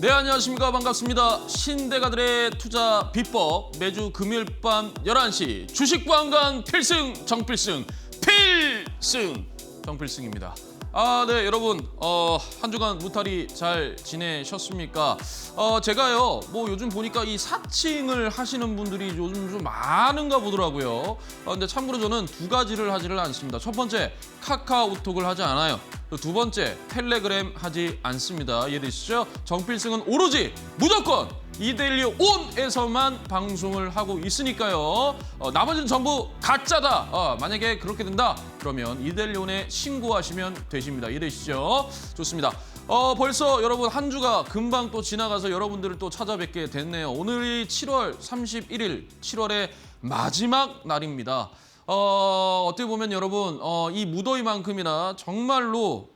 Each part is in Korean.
네, 안녕하십니까. 반갑습니다. 신대가들의 투자 비법 매주 금요일 밤 11시 주식부안관 필승 정필승 정필승입니다. 네, 여러분 한 주간 무탈이 잘 지내셨습니까? 제가요 요즘 보니까 이 사칭을 하시는 분들이 요즘 좀 많은가 보더라고요. 근데 참고로 저는 두 가지를 하지를 않습니다. 첫 번째, 카카오톡을 하지 않아요. 두 번째, 텔레그램 하지 않습니다. 이해되시죠? 정필승은 오로지 무조건 이데일리 온에서만 방송을 하고 있으니까요. 나머지는 전부 가짜다. 만약에 그렇게 된다, 그러면 이데일리 온에 신고하시면 되십니다. 이해되시죠? 좋습니다. 벌써 여러분 한 주가 금방 또 지나가서 여러분들을 또 찾아뵙게 됐네요. 오늘이 7월 31일, 7월의 마지막 날입니다. 어떻게 보면 여러분 이 무더위만큼이나 정말로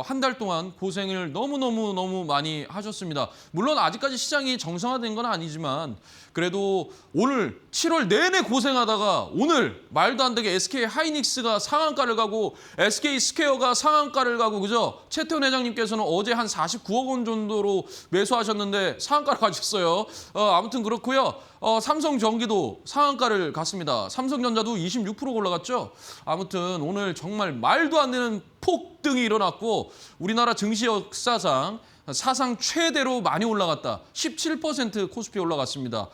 한 달 동안 고생을 너무 많이 하셨습니다. 물론 아직까지 시장이 정상화된 건 아니지만 그래도 오늘 7월 내내 고생하다가 오늘 말도 안 되게 SK 하이닉스가 상한가를 가고 SK 스퀘어가 상한가를 가고, 그죠? 최태원 회장님께서는 어제 한 49억 원 정도로 매수하셨는데 상한가를 가셨어요. 아무튼 그렇고요. 삼성전기도 상한가를 갔습니다. 삼성전자도 26% 올라갔죠. 아무튼 오늘 정말 말도 안 되는 폭등이 일어났고 우리나라 증시 역사상 사상 최대로 많이 올라갔다. 17% 코스피 올라갔습니다.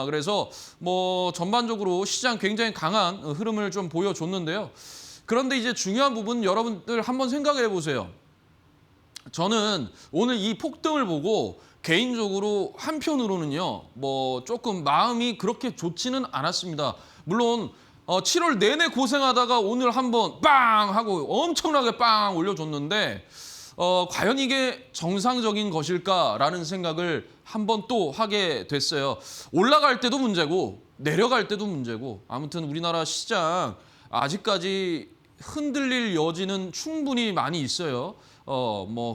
그래서 전반적으로 시장 굉장히 강한 흐름을 좀 보여줬는데요. 그런데 이제 중요한 부분 여러분들 한번 생각해 보세요. 저는 오늘 이 폭등을 보고 개인적으로 한편으로는요, 조금 마음이 그렇게 좋지는 않았습니다. 물론 7월 내내 고생하다가 오늘 한번 빵 하고 엄청나게 빵 올려줬는데 과연 이게 정상적인 것일까라는 생각을 한번 또 하게 됐어요. 올라갈 때도 문제고 내려갈 때도 문제고, 아무튼 우리나라 시장 아직까지 흔들릴 여지는 충분히 많이 있어요.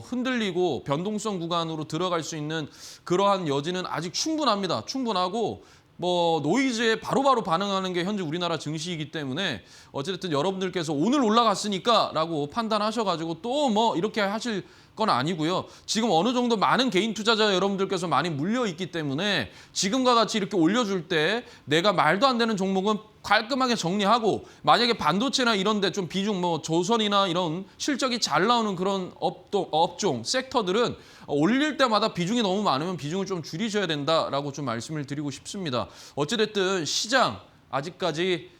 흔들리고 변동성 구간으로 들어갈 수 있는 그러한 여지는 아직 충분합니다. 충분하고 노이즈에 바로바로 반응하는 게 현재 우리나라 증시이기 때문에 어쨌든 여러분들께서 오늘 올라갔으니까 라고 판단하셔가지고 또 이렇게 하실 건 아니고요. 지금 어느 정도 많은 개인 투자자 여러분들께서 많이 물려 있기 때문에 지금과 같이 이렇게 올려줄 때 내가 말도 안 되는 종목은 깔끔하게 정리하고, 만약에 반도체나 이런 데 좀 비중 조선이나 이런 실적이 잘 나오는 그런 업종, 섹터들은 올릴 때마다 비중이 너무 많으면 비중을 좀 줄이셔야 된다라고 좀 말씀을 드리고 싶습니다. 어찌됐든 시장 아직까지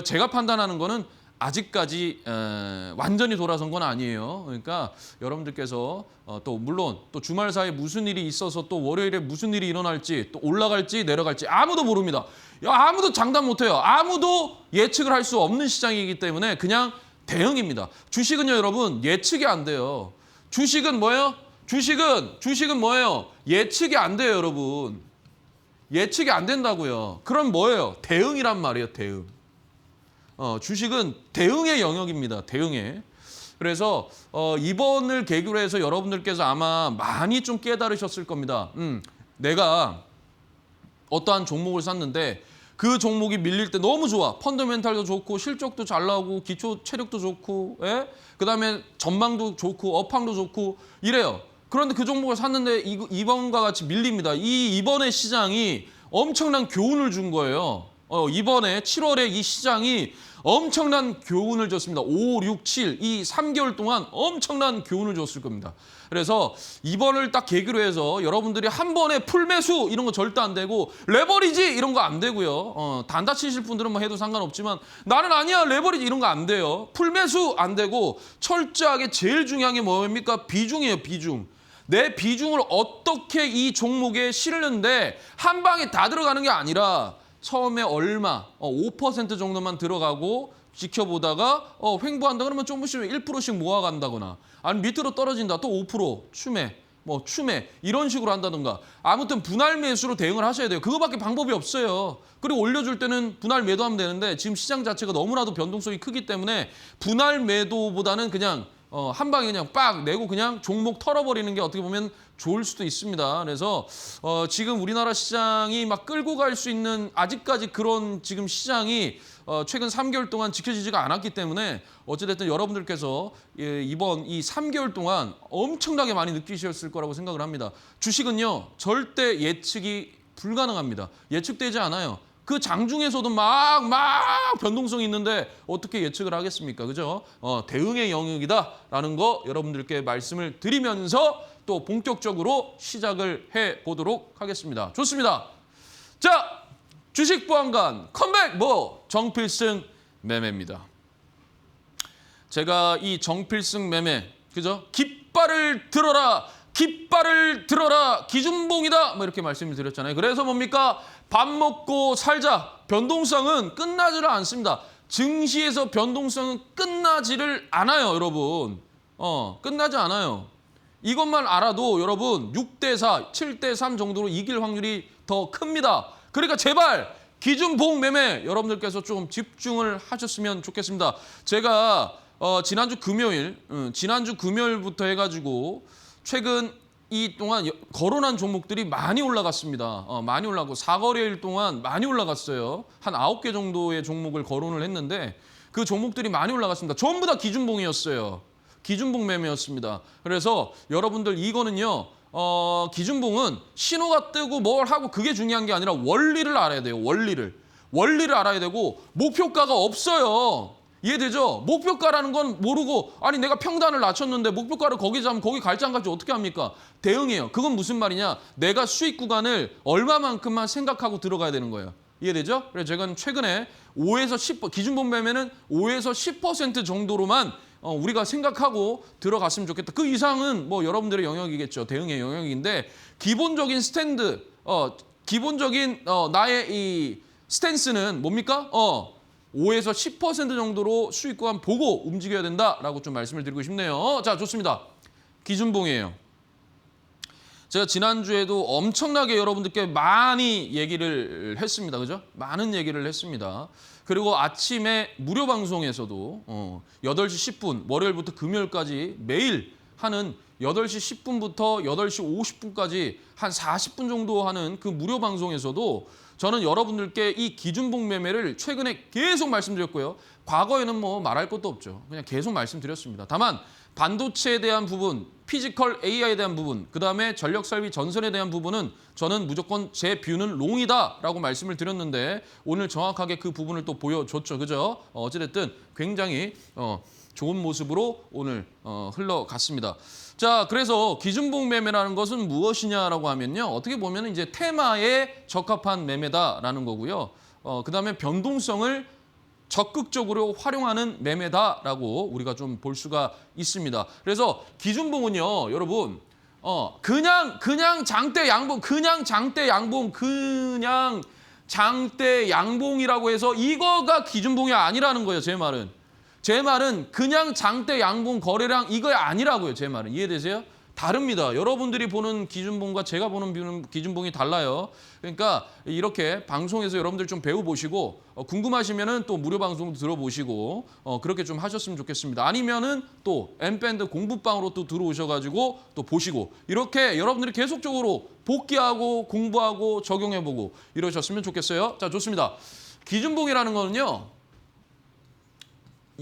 제가 판단하는 거는 아직까지 완전히 돌아선 건 아니에요. 그러니까 여러분들께서 또 물론 또 주말 사이에 무슨 일이 있어서 또 월요일에 무슨 일이 일어날지, 또 올라갈지 내려갈지 아무도 모릅니다. 아무도 장담 못해요. 아무도 예측을 할 수 없는 시장이기 때문에 그냥 대응입니다. 주식은요, 여러분, 예측이 안 돼요. 주식은 뭐예요? 주식은 뭐예요? 예측이 안 돼요, 여러분. 예측이 안 된다고요. 그럼 뭐예요? 대응이란 말이에요, 대응. 주식은 대응의 영역입니다. 대응의. 그래서 이번을 계기로 해서 여러분들께서 아마 많이 좀 깨달으셨을 겁니다. 내가 어떠한 종목을 샀는데 그 종목이 밀릴 때 너무 좋아. 펀더멘탈도 좋고 실적도 잘 나오고 기초 체력도 좋고, 그다음에 전망도 좋고 업황도 좋고 이래요. 그런데 그 종목을 샀는데 이번과 같이 밀립니다. 이번에 시장이 엄청난 교훈을 준 거예요. 이번에 7월에 이 시장이 엄청난 교훈을 줬습니다. 5, 6, 7, 이 3개월 동안 엄청난 교훈을 줬을 겁니다. 그래서 이번을 딱 계기로 해서 여러분들이 한 번에 풀매수 이런 거 절대 안 되고, 레버리지 이런 거 안 되고요. 단타 치실 분들은 해도 상관없지만 나는 아니야 레버리지 이런 거 안 돼요. 풀매수 안 되고 철저하게 제일 중요한 게 뭡니까? 비중이에요, 비중. 내 비중을 어떻게 이 종목에 실는데 한 방에 다 들어가는 게 아니라 처음에 얼마, 5% 정도만 들어가고 지켜보다가 횡보한다 그러면 조금씩 1%씩 모아간다거나, 아니면 밑으로 떨어진다 또 5% 추매 이런 식으로 한다든가, 아무튼 분할 매수로 대응을 하셔야 돼요. 그거밖에 방법이 없어요. 그리고 올려줄 때는 분할 매도하면 되는데 지금 시장 자체가 너무나도 변동성이 크기 때문에 분할 매도보다는 그냥 한 방에 그냥 빡 내고 그냥 종목 털어버리는 게 어떻게 보면 좋을 수도 있습니다. 그래서 지금 우리나라 시장이 막 끌고 갈 수 있는 아직까지 그런 지금 시장이 최근 3개월 동안 지켜지지가 않았기 때문에 어찌됐든 여러분들께서 이번 이 3개월 동안 엄청나게 많이 느끼셨을 거라고 생각을 합니다. 주식은요 절대 예측이 불가능합니다. 예측되지 않아요. 그 장중에서도 막 변동성이 있는데 어떻게 예측을 하겠습니까? 그죠? 대응의 영역이다라는 거 여러분들께 말씀을 드리면서 또 본격적으로 시작을 해보도록 하겠습니다. 좋습니다. 자, 주식 보안관 컴백 정필승 매매입니다. 제가 이 정필승 매매, 그죠? 깃발을 들어라! 깃발을 들어라! 기준봉이다! 이렇게 말씀을 드렸잖아요. 그래서 뭡니까? 밥 먹고 살자. 변동성은 끝나지를 않습니다. 증시에서 변동성은 끝나지를 않아요, 여러분. 끝나지 않아요. 이것만 알아도 여러분 6대4, 7대3 정도로 이길 확률이 더 큽니다. 그러니까 제발 기준봉 매매 여러분들께서 좀 집중을 하셨으면 좋겠습니다. 제가 지난주 금요일부터 해가지고 최근 이 동안 거론한 종목들이 많이 올라갔습니다. 많이 올라가고 4거래일 동안 많이 올라갔어요. 한 9개 정도의 종목을 거론을 했는데 그 종목들이 많이 올라갔습니다. 전부 다 기준봉이었어요. 기준봉 매매였습니다. 그래서 여러분들 이거는요. 기준봉은 신호가 뜨고 뭘 하고 그게 중요한 게 아니라 원리를 알아야 돼요. 원리를 알아야 되고 목표가가 없어요. 이해되죠? 목표가라는 건 모르고 아니 내가 평단을 낮췄는데 목표가를 거기 잡으면 거기 갈지 안 갈지 어떻게 합니까? 대응해요. 그건 무슨 말이냐? 내가 수익 구간을 얼마만큼만 생각하고 들어가야 되는 거예요. 이해되죠? 그래서 제가 최근에 5에서 10% 기준봉 매매는 5에서 10% 정도로만 우리가 생각하고 들어갔으면 좋겠다. 그 이상은 뭐 여러분들의 영역이겠죠. 대응의 영역인데 기본적인 스탠드, 기본적인 나의 이 스탠스는 뭡니까? 5에서 10% 정도로 수익 구간 보고 움직여야 된다라고 좀 말씀을 드리고 싶네요. 자, 좋습니다. 기준봉이에요. 제가 지난주에도 엄청나게 여러분들께 많이 얘기를 했습니다. 그죠? 많은 얘기를 했습니다. 그리고 아침에 무료 방송에서도 8시 10분, 월요일부터 금요일까지 매일 하는 8시 10분부터 8시 50분까지 한 40분 정도 하는 그 무료 방송에서도 저는 여러분들께 이 기준봉 매매를 최근에 계속 말씀드렸고요. 과거에는 뭐 말할 것도 없죠. 그냥 계속 말씀드렸습니다. 다만 반도체에 대한 부분, 피지컬 AI에 대한 부분, 그다음에 전력 설비 전선에 대한 부분은 저는 무조건 제 뷰는 롱이다라고 말씀을 드렸는데 오늘 정확하게 그 부분을 또 보여줬죠. 그죠? 어찌됐든 굉장히 좋은 모습으로 오늘 흘러갔습니다. 자, 그래서 기준봉 매매라는 것은 무엇이냐라고 하면요. 어떻게 보면 이제 테마에 적합한 매매다라는 거고요. 그다음에 변동성을 적극적으로 활용하는 매매다라고 우리가 좀 볼 수가 있습니다. 그래서 기준봉은요, 여러분, 그냥 장대 양봉, 그냥 장대 양봉이라고 해서 이거가 기준봉이 아니라는 거예요, 제 말은. 제 말은 그냥 장대 양봉 거래량 이거 아니라고요, 제 말은. 이해되세요? 다릅니다. 여러분들이 보는 기준봉과 제가 보는 기준봉이 달라요. 그러니까 이렇게 방송에서 여러분들 좀 배워보시고 궁금하시면은 또 무료 방송도 들어보시고 그렇게 좀 하셨으면 좋겠습니다. 아니면은 또 M밴드 공부방으로 또 들어오셔가지고 또 보시고 이렇게 여러분들이 계속적으로 복귀하고 공부하고 적용해보고 이러셨으면 좋겠어요. 자, 좋습니다. 기준봉이라는 거는요.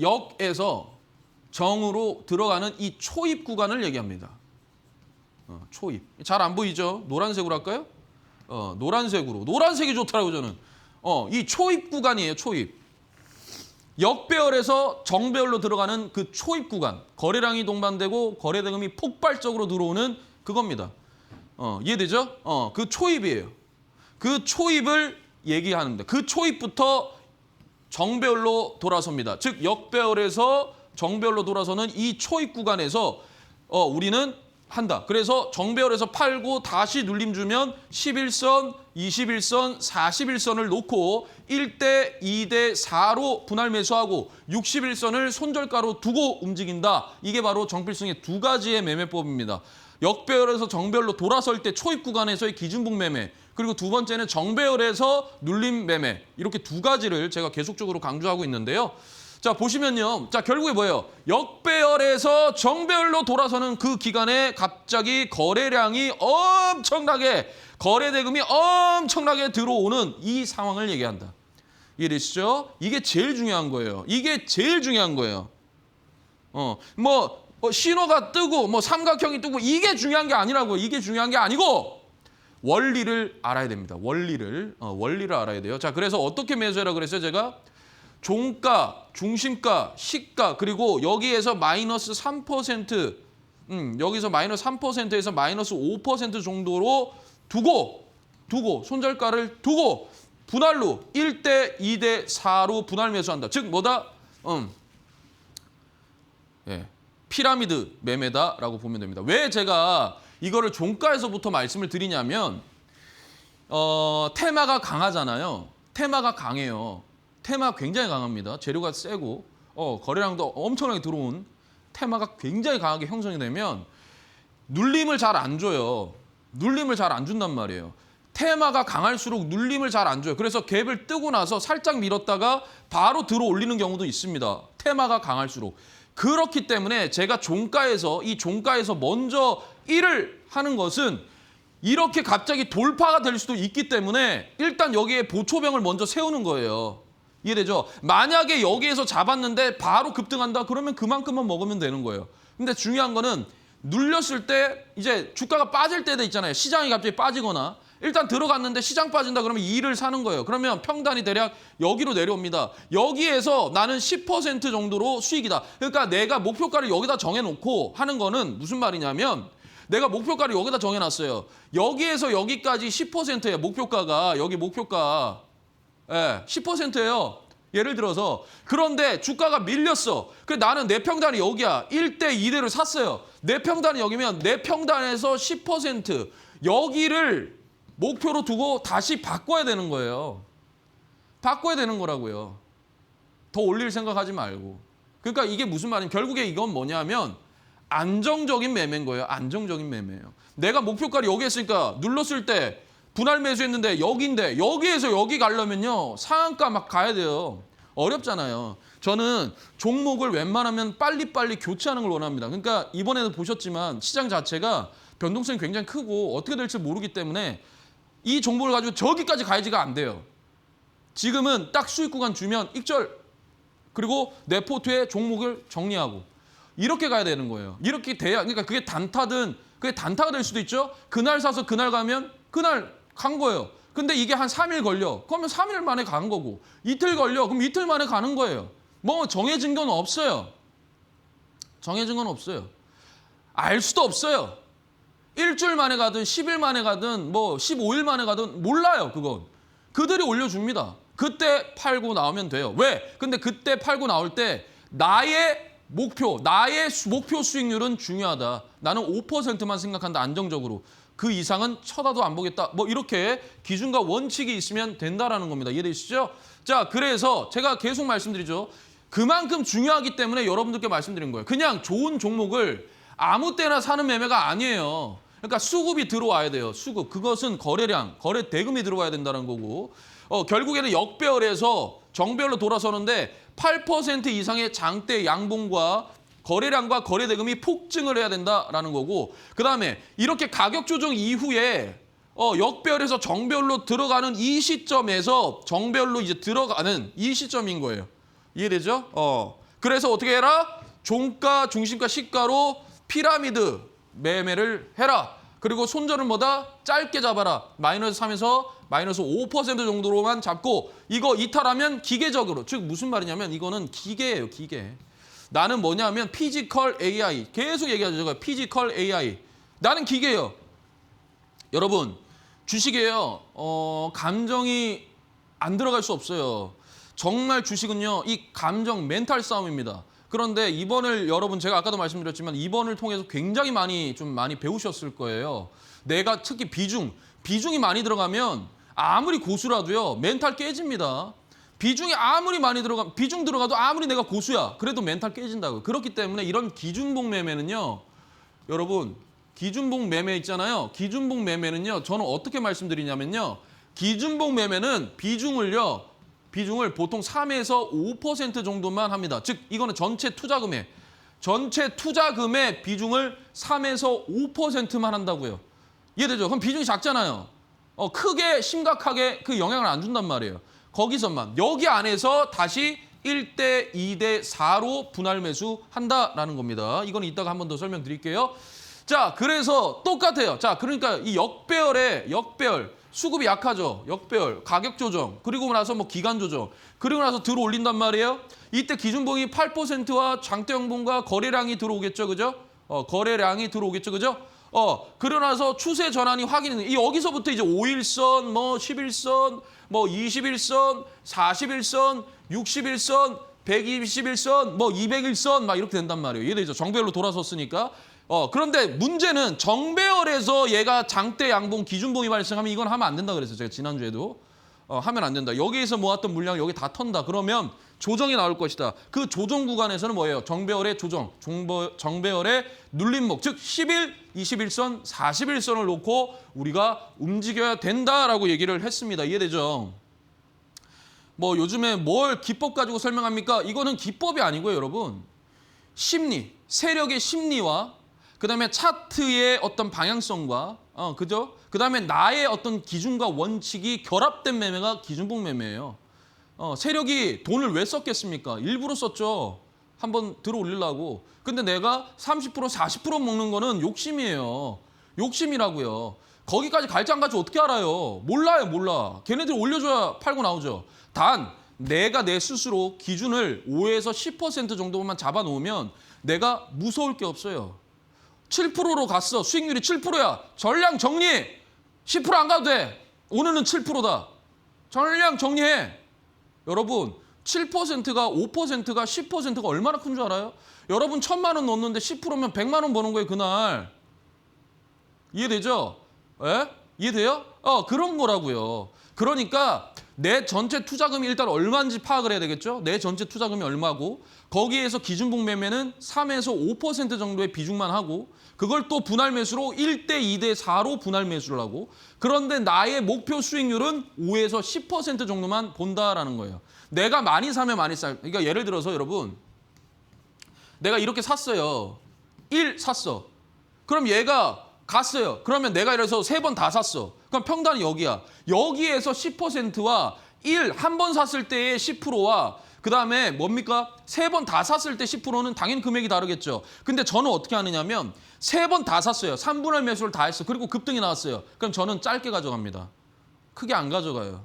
역에서 정으로 들어가는 이 초입 구간을 얘기합니다. 초입. 잘 안 보이죠? 노란색으로 할까요? 노란색으로. 노란색이 좋더라고요, 저는. 이 초입 구간이에요, 초입. 역배열에서 정배열로 들어가는 그 초입 구간. 거래량이 동반되고 거래 대금이 폭발적으로 들어오는 그겁니다. 이해되죠? 그 초입이에요. 그 초입을 얘기하는데 그 초입부터 정배열로 돌아섭니다. 즉 역배열에서 정배열로 돌아서는 이 초입 구간에서 우리는 한다. 그래서 정배열에서 팔고 다시 눌림 주면 11선, 21선, 41선을 놓고 1대, 2대, 4로 분할 매수하고 61선을 손절가로 두고 움직인다. 이게 바로 정필승의 두 가지의 매매법입니다. 역배열에서 정배열로 돌아설 때 초입 구간에서의 기준봉 매매, 그리고 두 번째는 정배열에서 눌림 매매, 이렇게 두 가지를 제가 계속적으로 강조하고 있는데요. 자, 보시면요. 자, 결국에 뭐예요? 역배열에서 정배열로 돌아서는 그 기간에 갑자기 거래량이 엄청나게, 거래 대금이 엄청나게 들어오는 이 상황을 얘기한다. 이해되시죠? 이게 제일 중요한 거예요. 이게 제일 중요한 거예요. 신호가 뜨고 뭐 삼각형이 뜨고 이게 중요한 게 아니라고요. 이게 중요한 게 아니고 원리를 알아야 됩니다. 원리를 알아야 돼요. 자, 그래서 어떻게 매수해라 그랬어요, 제가? 종가, 중심가, 시가, 그리고 여기에서 마이너스 3%, 여기서 마이너스 3%에서 마이너스 5% 정도로 두고 손절가를 두고 분할로 1대 2대 4로 분할 매수한다. 즉 뭐다? 피라미드 매매다라고 보면 됩니다. 왜 제가 이거를 종가에서부터 말씀을 드리냐면 테마가 강하잖아요. 테마가 강해요. 테마 굉장히 강합니다. 재료가 세고 거래량도 엄청나게 들어온 테마가 굉장히 강하게 형성이 되면 눌림을 잘 안 줘요. 눌림을 잘 안 준단 말이에요. 테마가 강할수록 눌림을 잘 안 줘요. 그래서 갭을 뜨고 나서 살짝 밀었다가 바로 들어 올리는 경우도 있습니다. 테마가 강할수록. 그렇기 때문에 제가 종가에서 먼저 일을 하는 것은 이렇게 갑자기 돌파가 될 수도 있기 때문에 일단 여기에 보초병을 먼저 세우는 거예요. 이해되죠? 만약에 여기에서 잡았는데 바로 급등한다 그러면 그만큼만 먹으면 되는 거예요. 근데 중요한 거는 눌렸을 때 이제 주가가 빠질 때도 있잖아요. 시장이 갑자기 빠지거나 일단 들어갔는데 시장 빠진다 그러면 2를 사는 거예요. 그러면 평단이 대략 여기로 내려옵니다. 여기에서 나는 10% 정도로 수익이다. 그러니까 내가 목표가를 여기다 정해놓고 하는 거는 무슨 말이냐면 내가 목표가를 여기다 정해놨어요. 여기에서 여기까지 10%예요. 목표가가. 여기 목표가 10%예요. 예를 들어서. 그런데 주가가 밀렸어. 그래 나는 내 평단이 여기야. 1대 2대를 샀어요. 내 평단이 여기면 내 평단에서 10% 여기를 목표로 두고 다시 바꿔야 되는 거예요. 바꿔야 되는 거라고요. 더 올릴 생각하지 말고. 그러니까 이게 무슨 말이냐면 결국에 이건 뭐냐면 안정적인 매매인 거예요. 안정적인 매매예요. 내가 목표가를 여기 했으니까 눌렀을 때 분할 매수했는데 여기인데 여기에서 여기 가려면요. 상한가 막 가야 돼요. 어렵잖아요. 저는 종목을 웬만하면 빨리빨리 교체하는 걸 원합니다. 그러니까 이번에도 보셨지만 시장 자체가 변동성이 굉장히 크고 어떻게 될지 모르기 때문에 이 종목을 가지고 저기까지 가야지가 안 돼요. 지금은 딱 수익 구간 주면 익절 그리고 내 포트에 종목을 정리하고 이렇게 가야 되는 거예요. 이렇게 돼야 그러니까 그게 단타든 그게 단타가 될 수도 있죠. 그날 사서 그날 가면 그날 간 거예요. 근데 이게 한 3일 걸려. 그러면 3일 만에 가는 거고 이틀 걸려. 그럼 이틀 만에 가는 거예요. 뭐 정해진 건 없어요. 정해진 건 없어요. 알 수도 없어요. 일주일 만에 가든 10일 만에 가든 뭐 15일 만에 가든 몰라요. 그건. 그들이 올려줍니다. 그때 팔고 나오면 돼요. 왜? 근데 그때 팔고 나올 때 나의 목표 수익률은 중요하다. 나는 5%만 생각한다. 안정적으로. 그 이상은 쳐다도 안 보겠다. 뭐 이렇게 기준과 원칙이 있으면 된다라는 겁니다. 이해되시죠? 자, 그래서 제가 계속 말씀드리죠. 그만큼 중요하기 때문에 여러분들께 말씀드린 거예요. 그냥 좋은 종목을 아무 때나 사는 매매가 아니에요. 그러니까 수급이 들어와야 돼요. 수급. 그것은 거래량, 거래 대금이 들어와야 된다는 거고 결국에는 역배열에서 정배열로 돌아서는데 8% 이상의 장대 양봉과 거래량과 거래 대금이 폭증을 해야 된다라는 거고 그다음에 이렇게 가격 조정 이후에 역배열에서 정배열로 들어가는 이 시점에서 정배열로 이제 들어가는 이 시점인 거예요. 이해되죠? 그래서 어떻게 해라? 종가, 중심가, 시가로 피라미드 매매를 해라. 그리고 손절은 뭐다? 짧게 잡아라. 마이너스 3에서 마이너스 5% 정도로만 잡고 이거 이탈하면 기계적으로. 즉 무슨 말이냐면 이거는 기계예요. 기계. 나는 뭐냐면 피지컬 AI. 계속 얘기하죠. 피지컬 AI. 나는 기계예요. 여러분 주식이에요. 감정이 안 들어갈 수 없어요. 정말 주식은요. 이 감정 멘탈 싸움입니다. 그런데 이번을 여러분 제가 아까도 말씀드렸지만 이번을 통해서 굉장히 많이 배우셨을 거예요. 내가 특히 비중이 많이 들어가면 아무리 고수라도요. 멘탈 깨집니다. 비중이 아무리 많이 비중 들어가도 아무리 내가 고수야. 그래도 멘탈 깨진다고요. 그렇기 때문에 이런 기준봉 매매는요. 여러분 기준봉 매매 있잖아요. 기준봉 매매는요. 저는 어떻게 말씀드리냐면요. 기준봉 매매는 비중을요. 비중을 보통 3에서 5% 정도만 합니다. 즉 이거는 전체 투자금의 비중을 3에서 5%만 한다고요. 이해되죠? 그럼 비중이 작잖아요. 크게 심각하게 그 영향을 안 준단 말이에요. 거기서만 여기 안에서 다시 1대 2대 4로 분할 매수한다라는 겁니다. 이건 이따가 한 번 더 설명드릴게요. 자, 그래서 똑같아요. 자, 그러니까 이 역배열 수급이 약하죠. 역배열 가격 조정 그리고 나서 뭐 기간 조정 그리고 나서 들어 올린단 말이에요. 이때 기준봉이 8%와 장대 양봉과 거래량이 들어오겠죠, 그죠? 거래량이 들어오겠죠, 그죠? 그러고 나서 추세 전환이 확인이 여기서부터 이제 5일선, 뭐 11선, 뭐 21선, 41선, 61선, 121선, 뭐 201선 막 이렇게 된단 말이에요. 이해되죠? 정배열로 돌아섰으니까. 그런데 문제는 정배열에서 얘가 장대 양봉 기준봉이 발생하면 이건 하면 안 된다 그랬어요. 제가 지난주에도. 하면 안 된다. 여기에서 모았던 물량 여기 다 턴다. 그러면 조정이 나올 것이다. 그 조정 구간에서는 뭐예요? 정배열의 조정, 정배열의 눌림목, 즉 10일, 21선, 41선을 놓고 우리가 움직여야 된다라고 얘기를 했습니다. 이해되죠? 뭐 요즘에 뭘 기법 가지고 설명합니까? 이거는 기법이 아니고요, 여러분. 심리, 세력의 심리와 그다음에 차트의 어떤 방향성과 그죠? 그다음에 나의 어떤 기준과 원칙이 결합된 매매가 기준봉 매매예요. 세력이 돈을 왜 썼겠습니까? 일부러 썼죠. 한번 들어 올리려고. 근데 내가 30%, 40% 먹는 거는 욕심이에요. 욕심이라고요. 거기까지 갈지 안 갈지 어떻게 알아요? 몰라요, 몰라. 걔네들 올려줘야 팔고 나오죠. 단 내가 내 스스로 기준을 5에서 10% 정도만 잡아놓으면 내가 무서울 게 없어요. 7%로 갔어. 수익률이 7%야. 전량 정리. 10% 안 가도 돼. 오늘은 7%다. 전량 정리해. 여러분 7%가 5%가 10%가 얼마나 큰 줄 알아요? 여러분 1,000만 원 넣었는데 10%면 100만 원 버는 거예요. 그날. 이해되죠? 예? 이해돼요? 그런 거라고요. 그러니까 내 전체 투자금이 일단 얼마인지 파악을 해야 되겠죠? 내 전체 투자금이 얼마고 거기에서 기준봉 매매는 3에서 5% 정도의 비중만 하고 그걸 또 분할 매수로 1대 2대 4로 분할 매수를 하고 그런데 나의 목표 수익률은 5에서 10% 정도만 본다라는 거예요. 내가 많이 사면 많이 살. 그러니까 예를 들어서 여러분 내가 이렇게 샀어요. 1 샀어. 그럼 얘가 갔어요. 그러면 내가 이래서 3번 다 샀어. 그럼 평단이 여기야. 여기에서 10%와 한 번 샀을 때의 10%와 그다음에 뭡니까? 3번 다 샀을 때 10%는 당연히 금액이 다르겠죠. 근데 저는 어떻게 하느냐면 3번 다 샀어요. 3분할 매수를 다 했어. 그리고 급등이 나왔어요. 그럼 저는 짧게 가져갑니다. 크게 안 가져가요.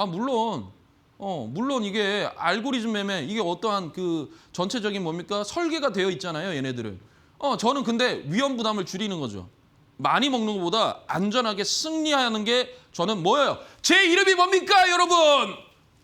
물론 이게 알고리즘 매매 이게 어떠한 그 전체적인 뭡니까? 설계가 되어 있잖아요, 얘네들은. 저는 근데 위험 부담을 줄이는 거죠. 많이 먹는 것보다 안전하게 승리하는 게 저는 뭐예요? 제 이름이 뭡니까, 여러분?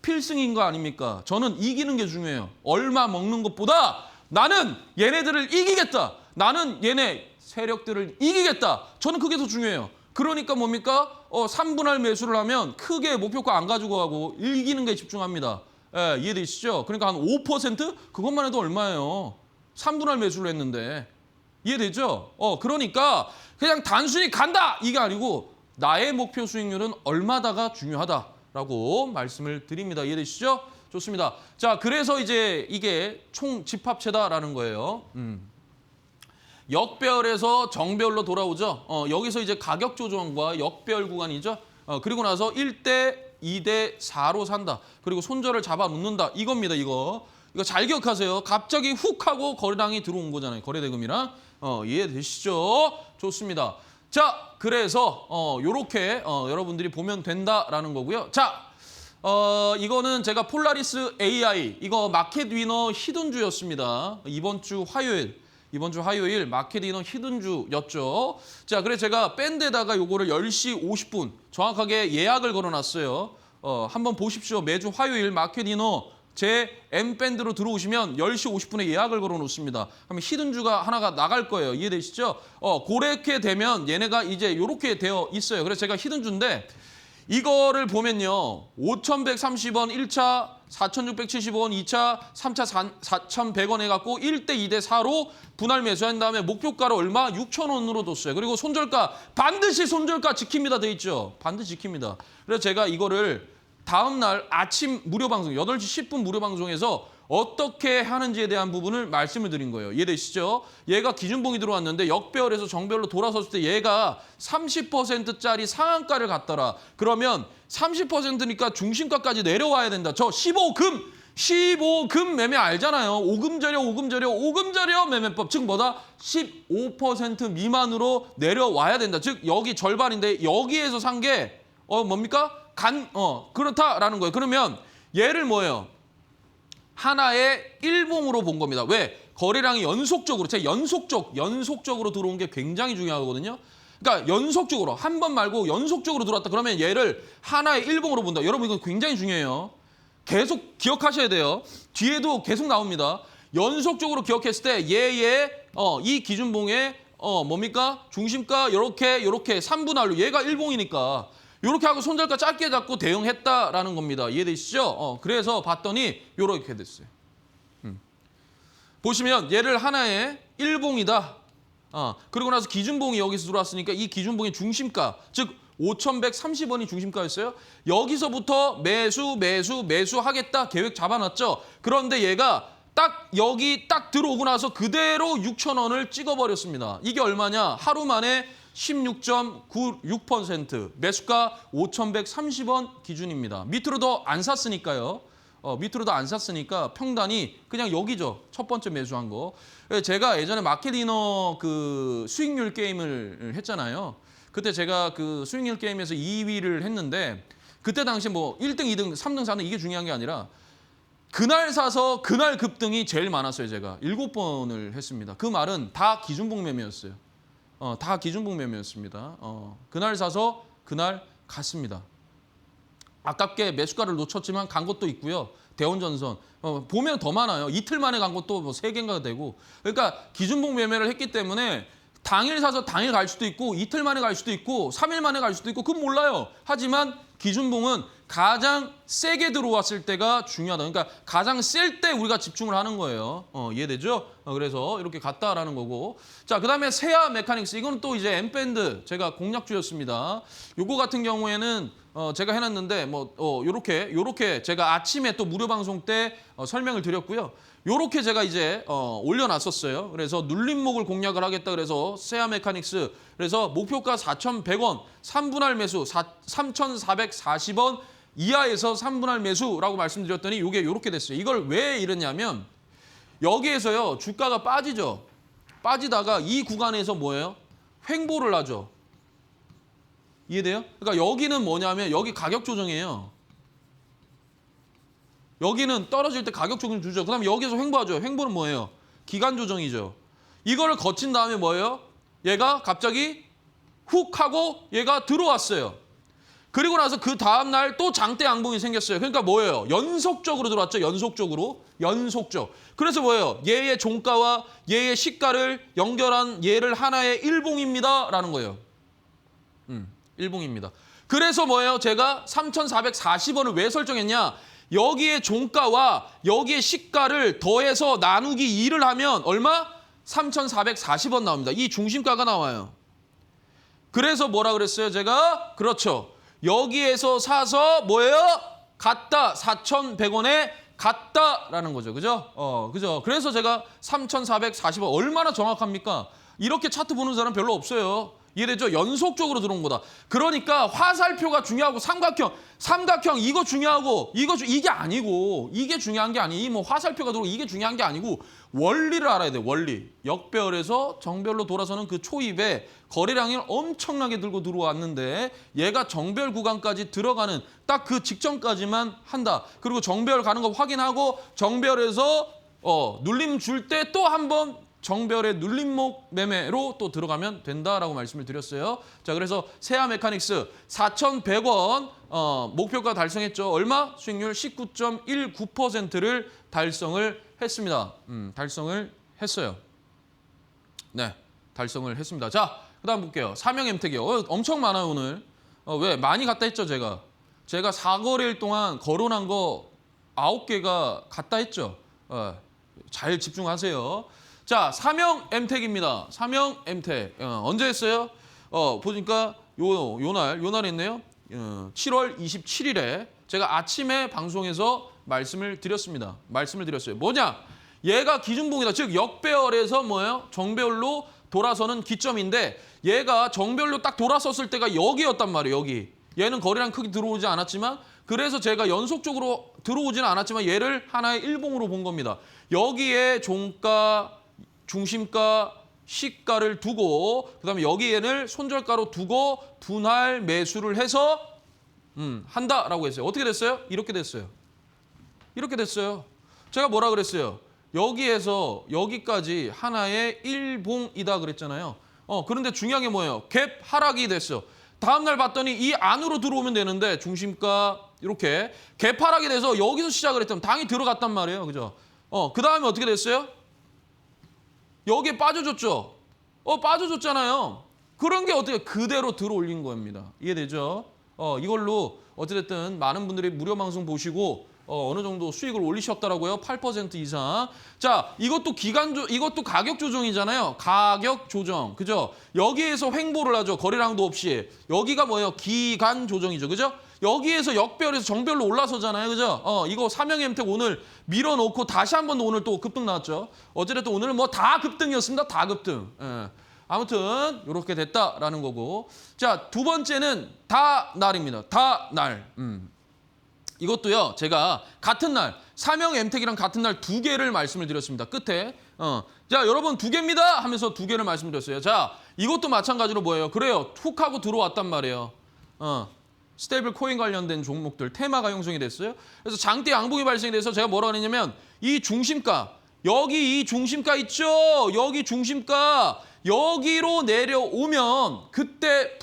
필승인 거 아닙니까? 저는 이기는 게 중요해요. 얼마 먹는 것보다 나는 얘네들을 이기겠다. 나는 얘네 세력들을 이기겠다. 저는 그게 더 중요해요. 그러니까 뭡니까? 3분할 매수를 하면 크게 목표가 안 가지고 가고 이기는 게 집중합니다. 예, 이해되시죠? 그러니까 한 5% 그것만 해도 얼마예요? 3분할 매수를 했는데. 이해되죠? 그러니까 그냥 단순히 간다 이게 아니고 나의 목표 수익률은 얼마다가 중요하다라고 말씀을 드립니다. 이해되시죠? 좋습니다. 자, 그래서 이제 이게 총 집합체다라는 거예요. 역배열에서 정배열로 돌아오죠. 여기서 이제 가격 조정과 역배열 구간이죠. 그리고 나서 1대 2대 4로 산다. 그리고 손절을 잡아 놓는다. 이겁니다. 이거 잘 기억하세요. 갑자기 훅 하고 거래량이 들어온 거잖아요. 거래대금이랑. 이해되시죠? 좋습니다. 자, 그래서 요렇게 여러분들이 보면 된다라는 거고요. 자, 이거는 제가 폴라리스 AI 이거 마켓 위너 히든주였습니다. 이번 주 화요일 마켓 위너 히든주였죠. 자, 그래서 제가 밴드에다가 요거를 10시 50분 정확하게 예약을 걸어놨어요. 한번 보십시오. 매주 화요일 마켓 위너 제 M밴드로 들어오시면 10시 50분에 예약을 걸어놓습니다. 그러면 히든주가 하나가 나갈 거예요. 이해되시죠? 그렇게 되면 얘네가 이제 이렇게 되어 있어요. 그래서 제가 히든주인데 이거를 보면요. 5,130원 1차, 4,670원 2차, 3차 4,100원 해갖고 1대 2대 4로 분할 매수한 다음에 목표가를 얼마? 6,000원으로 뒀어요. 그리고 손절가 반드시 손절가 지킵니다. 돼 있죠? 반드시 지킵니다. 그래서 제가 이거를 다음 날 아침 무료 방송 8시 10분 무료 방송에서 어떻게 하는지에 대한 부분을 말씀을 드린 거예요. 이해되시죠? 얘가 기준봉이 들어왔는데 역배열에서 정배열로 돌아섰을 때 얘가 30%짜리 상한가를 갔더라. 그러면 30%니까 중심가까지 내려와야 된다. 저 15금 매매 알잖아요. 오금저려 매매법. 즉 뭐다? 15% 미만으로 내려와야 된다. 즉 여기 절반인데 여기에서 산 게 뭡니까? 그렇다라는 거예요. 그러면 얘를 뭐예요? 하나의 일봉으로 본 겁니다. 왜? 거래량이 연속적으로, 연속적으로 들어온 게 굉장히 중요하거든요. 그러니까 연속적으로, 한 번 말고 연속적으로 들어왔다. 그러면 얘를 하나의 일봉으로 본다. 여러분 이거 굉장히 중요해요. 계속 기억하셔야 돼요. 뒤에도 계속 나옵니다. 연속적으로 기억했을 때 얘의 이 기준봉의 뭡니까? 중심가 요렇게 3분할로 얘가 일봉이니까 이렇게 하고 손절가 짧게 잡고 대응했다라는 겁니다. 이해되시죠? 그래서 봤더니 이렇게 됐어요. 보시면 얘를 하나의 일봉이다. 그리고 나서 기준봉이 여기서 들어왔으니까 이 기준봉의 중심가, 즉 5,130원이 중심가였어요. 여기서부터 매수 하겠다 계획 잡아놨죠. 그런데 얘가 딱 여기 딱 들어오고 나서 그대로 6,000원을 찍어버렸습니다. 이게 얼마냐? 하루 만에 16.96%, 매수가 5,130원 기준입니다. 밑으로 더 안 샀으니까요. 밑으로 더 안 샀으니까 평단이 그냥 여기죠. 첫 번째 매수한 거. 제가 예전에 마켓이너 그 수익률 게임을 했잖아요. 그때 제가 그 수익률 게임에서 2위를 했는데 그때 당시 뭐 1등, 2등, 3등, 4등 이게 중요한 게 아니라 그날 사서 그날 급등이 제일 많았어요. 제가 7번을 했습니다. 그 말은 다 기준봉 매매였어요. 다 기준봉 매매였습니다. 그날 사서 그날 갔습니다. 아깝게 매수가를 놓쳤지만 간 것도 있고요. 대원전선 보면 더 많아요. 이틀 만에 간 것도 뭐 3개인가 되고. 그러니까 기준봉 매매를 했기 때문에 당일 사서 당일 갈 수도 있고 이틀 만에 갈 수도 있고 3일 만에 갈 수도 있고 그건 몰라요. 하지만 기준봉은 가장 세게 들어왔을 때가 중요하다. 그러니까 가장 셀 때 우리가 집중을 하는 거예요. 이해되죠? 그래서 이렇게 갔다라는 거고. 자, 그다음에 세아 메카닉스. 이거는 또 이제 엠밴드 제가 공략주였습니다. 요거 같은 경우에는 제가 해놨는데 뭐 요렇게 제가 아침에 또 무료 방송 때 설명을 드렸고요. 요렇게 제가 이제 올려놨었어요. 그래서 눌림목을 공략을 하겠다 그래서 세아 메카닉스 그래서 목표가 4,100원 3분할 매수 3,440원 이하에서 3분할 매수라고 말씀드렸더니 이게 이렇게 됐어요. 이걸 왜 이러냐면 여기에서요 주가가 빠지죠. 빠지다가 이 구간에서 뭐예요? 횡보를 하죠. 이해돼요? 그러니까 여기는 뭐냐면 여기 가격 조정이에요. 여기는 떨어질 때 가격 조정 주죠. 그다음에 여기서 횡보하죠. 횡보는 뭐예요? 기간 조정이죠. 이거를 거친 다음에 뭐예요? 얘가 갑자기 훅 하고 얘가 들어왔어요. 그리고 나서 그 다음 날 또 장대 양봉이 생겼어요. 그러니까 뭐예요? 연속적으로 들어왔죠. 연속적. 그래서 뭐예요? 얘의 종가와 얘의 시가를 연결한 얘를 하나의 일봉입니다라는 거예요. 일봉입니다. 그래서 뭐예요? 제가 3,440원을 왜 설정했냐? 여기에 종가와 여기에 시가를 더해서 나누기 2를 하면 얼마? 3,440원 나옵니다. 이 중심가가 나와요. 그래서 뭐라 그랬어요? 제가 그렇죠. 여기에서 사서 뭐예요? 갔다. 4,100원에 갔다라는 거죠. 그죠? 그죠? 그래서 제가 3,440원 얼마나 정확합니까? 이렇게 차트 보는 사람 별로 없어요. 이해되죠? 연속적으로 들어온 거다. 그러니까 화살표가 중요하고 삼각형 이거 중요하고 이게 아니고 이게 중요한 게 아니. 뭐 화살표가 들어오고 이게 중요한 게 아니고 원리를 알아야 돼. 원리. 역배열에서 정배열로 돌아서는 그 초입에 거래량이 엄청나게 들고 들어왔는데 얘가 정배열 구간까지 들어가는 딱 그 직전까지만 한다. 그리고 정배열 가는 거 확인하고 정배열에서 눌림 줄 때 또 한번 정배열의 눌림목 매매로 또 들어가면 된다라고 말씀을 드렸어요. 자, 그래서 세아 메카닉스 4,100원 목표가 달성했죠. 얼마? 수익률 19.19%를 달성을 했습니다. 달성을 했어요. 네, 달성을 했습니다. 자, 그다음 볼게요. 사명 엠텍이요. 엄청 많아요 오늘. 왜? 많이 갔다 했죠 제가. 제가 4거래일 동안 거론한 거 9개가 갔다 했죠. 잘 집중하세요. 자, 사명 엠텍입니다. 사명 엠텍. 언제 했어요? 보니까 요 날 했네요. 7월 27일에 제가 아침에 방송에서 말씀을 드렸습니다. 말씀을 드렸어요. 뭐냐? 얘가 기준봉이다. 즉 역배열에서 뭐예요? 정배열로 돌아서는 기점인데 얘가 정배열로 딱 돌아섰을 때가 여기였단 말이에요. 여기. 얘는 거래량 크게 들어오지 않았지만 그래서 제가 연속적으로 들어오지는 않았지만 얘를 하나의 일봉으로 본 겁니다. 여기에 종가, 중심가, 시가를 두고 그다음에 여기에는 손절가로 두고 분할 매수를 해서 한다라고 했어요. 어떻게 됐어요? 이렇게 됐어요. 이렇게 됐어요. 제가 뭐라 그랬어요? 여기에서 여기까지 하나의 일봉이다 그랬잖아요. 그런데 중요한 게 뭐예요? 갭 하락이 됐어. 다음 날 봤더니 이 안으로 들어오면 되는데 중심가 이렇게 갭 하락이 돼서 여기서 시작을 했더니 당이 들어갔단 말이에요. 그죠? 그 다음에 어떻게 됐어요? 여기에 빠져줬죠? 빠져줬잖아요. 그런 게 어떻게 그대로 들어올린 겁니다. 이해되죠? 이걸로 어찌됐든 많은 분들이 무료 방송 보시고 어느 정도 수익을 올리셨더라고요. 8% 이상. 자, 이것도 이것도 가격 조정이잖아요. 가격 조정. 그죠? 여기에서 횡보를 하죠. 거래량도 없이. 여기가 뭐예요? 기간 조정이죠. 그죠? 여기에서 역배열에서 정배열로 올라서잖아요. 그죠? 이거 삼형엠텍 오늘 밀어놓고 다시 한 번 오늘 또 급등 나왔죠. 어찌됐든 오늘은 뭐 다 급등이었습니다. 다 급등. 예. 아무튼 이렇게 됐다라는 거고. 자, 두 번째는 다날입니다. 다날. 이것도요. 제가 같은 날 삼형엠텍이랑 같은 날 두 개를 말씀을 드렸습니다. 끝에. 자, 여러분 두 개입니다 하면서 두 개를 말씀드렸어요. 자, 이것도 마찬가지로 뭐예요? 그래요. 툭 하고 들어왔단 말이에요. 스테이블 코인 관련된 종목들 테마가 형성이 됐어요. 그래서 장대 양봉이 발생이 돼서 제가 뭐라 그랬냐면 이 중심가 여기 이 중심가 있죠? 여기 중심가 여기로 내려오면 그때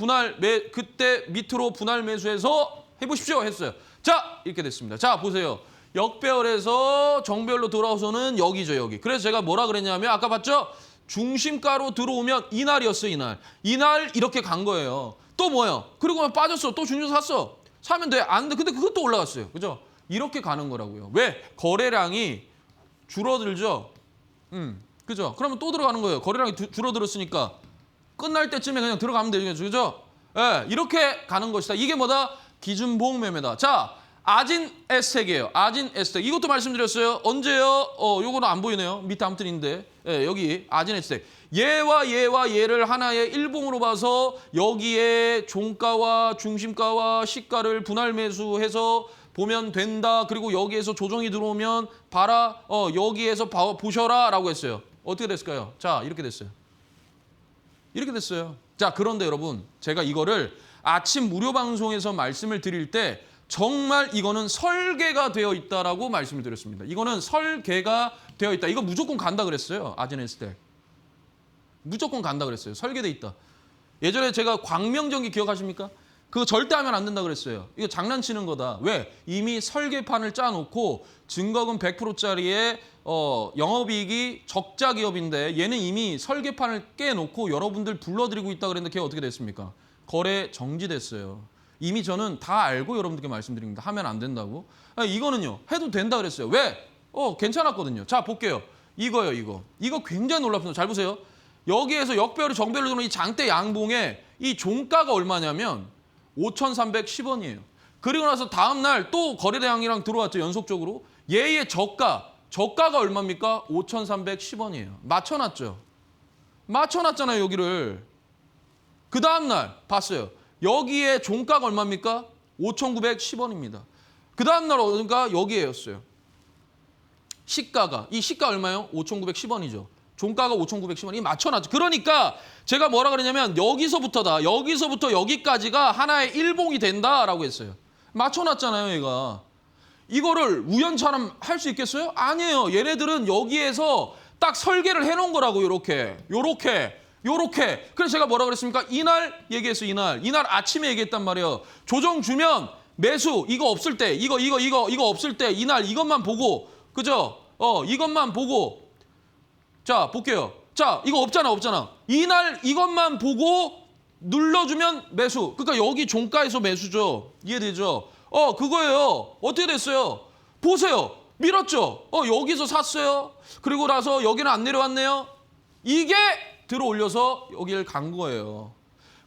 그때 밑으로 분할 매수해서 해보십시오 했어요. 자, 이렇게 됐습니다. 자, 보세요. 역배열에서 정배열로 돌아오서는 여기죠, 여기. 그래서 제가 뭐라 그랬냐면 아까 봤죠? 중심가로 들어오면 이날이었어요, 이날. 이날 이렇게 간 거예요. 또 뭐예요? 그리고 빠졌어. 또 중심 샀어. 사면 돼. 안 돼. 근데 그것도 올라갔어요. 그죠? 이렇게 가는 거라고요. 왜? 거래량이 줄어들죠? 그죠? 그러면 또 들어가는 거예요. 거래량이 줄어들었으니까 끝날 때쯤에 그냥 들어가면 되죠. 그죠? 예, 이렇게 가는 것이다. 이게 뭐다? 기준봉 매매다. 자, 아진 에스텍이에요. 아진 에스텍. 이것도 말씀드렸어요. 언제요? 요거는 안 보이네요. 밑에 아무튼 있는데. 예, 여기 아진 에스텍. 얘와 얘를 하나의 일봉으로 봐서 여기에 종가와 중심가와 시가를 분할 매수해서 보면 된다. 그리고 여기에서 조정이 들어오면 봐라. 여기에서 보셔라 라고 했어요. 어떻게 됐을까요? 자, 이렇게 됐어요. 이렇게 됐어요. 자, 그런데 여러분 제가 이거를 아침 무료 방송에서 말씀을 드릴 때 정말 이거는 설계가 되어 있다라고 말씀을 드렸습니다. 이거는 설계가 되어 있다. 이거 무조건 간다 그랬어요. 아진에스텍. 무조건 간다 그랬어요. 설계돼 있다. 예전에 제가 광명전기 기억하십니까? 그거 절대 하면 안 된다 그랬어요. 이거 장난치는 거다. 왜? 이미 설계판을 짜놓고 증거금 100%짜리의 영업이익이 적자 기업인데 얘는 이미 설계판을 깨놓고 여러분들 불러드리고 있다 그랬는데 걔가 어떻게 됐습니까? 거래 정지됐어요. 이미 저는 다 알고 여러분들께 말씀드립니다. 하면 안 된다고. 이거는요. 해도 된다 그랬어요. 왜? 괜찮았거든요. 자, 볼게요. 이거요, 이거. 이거 굉장히 놀랍습니다. 잘 보세요. 여기에서 역배열이 정배열로 들어오는 이 장대 양봉에 이 종가가 얼마냐면 5,310원이에요. 그리고 나서 다음 날 또 거래량이랑 들어왔죠. 연속적으로. 얘의 저가가 얼마입니까? 5,310원이에요. 맞춰놨죠. 맞춰놨잖아요, 여기를. 그 다음 날 봤어요. 여기에 종가가 얼마입니까? 5,910원입니다. 그 다음 날 그러니까 여기에였어요. 시가가. 이 시가 얼마예요? 5,910원이죠. 종가가 5,910원이 맞춰놨죠. 그러니까 제가 뭐라 그러냐면 여기서부터다. 여기서부터 여기까지가 하나의 일봉이 된다라고 했어요. 맞춰놨잖아요, 얘가. 이거를 우연처럼 할 수 있겠어요? 아니에요. 얘네들은 여기에서 딱 설계를 해놓은 거라고. 요렇게. 그래서 제가 뭐라 그랬습니까? 이날 얘기했어요. 이날 아침에 얘기했단 말이에요. 조정 주면 매수. 이거 없을 때. 이거 없을 때. 이날 이것만 보고. 그죠? 이것만 보고. 자, 볼게요. 자, 이거 없잖아. 이날 이것만 보고 눌러주면 매수. 그러니까 여기 종가에서 매수죠. 이해되죠? 그거예요. 어떻게 됐어요? 보세요. 밀었죠? 여기서 샀어요. 그리고 나서 여기는 안 내려왔네요. 이게 들어올려서 여기를 간 거예요.